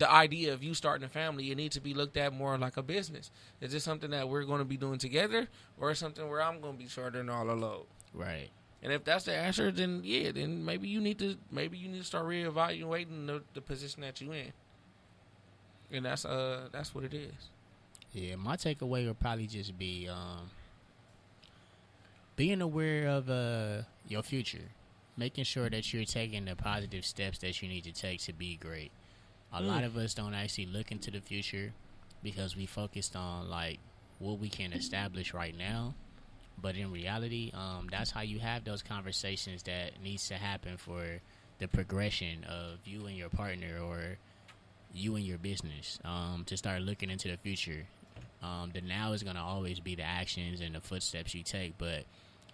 idea of you starting a family, it needs to be looked at more like a business. Is this something that we're going to be doing together, or something where I'm going to be shouldering all the load? Right. And if that's the answer, then yeah, then maybe you need to start reevaluating the position that you in. And that's what it is. Yeah, my takeaway would probably just be being aware of your future, making sure that you're taking the positive steps that you need to take to be great. A lot of us don't actually look into the future because we focused on like what we can establish right now. But in reality, that's how you have those conversations that needs to happen for the progression of you and your partner or you and your business, to start looking into the future. The now is going to always be the actions and the footsteps you take, but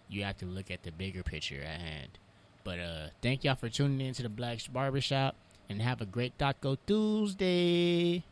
you have to look at the bigger picture at hand. But thank y'all for tuning in to the Black's Barbershop, and have a great Taco Tuesday.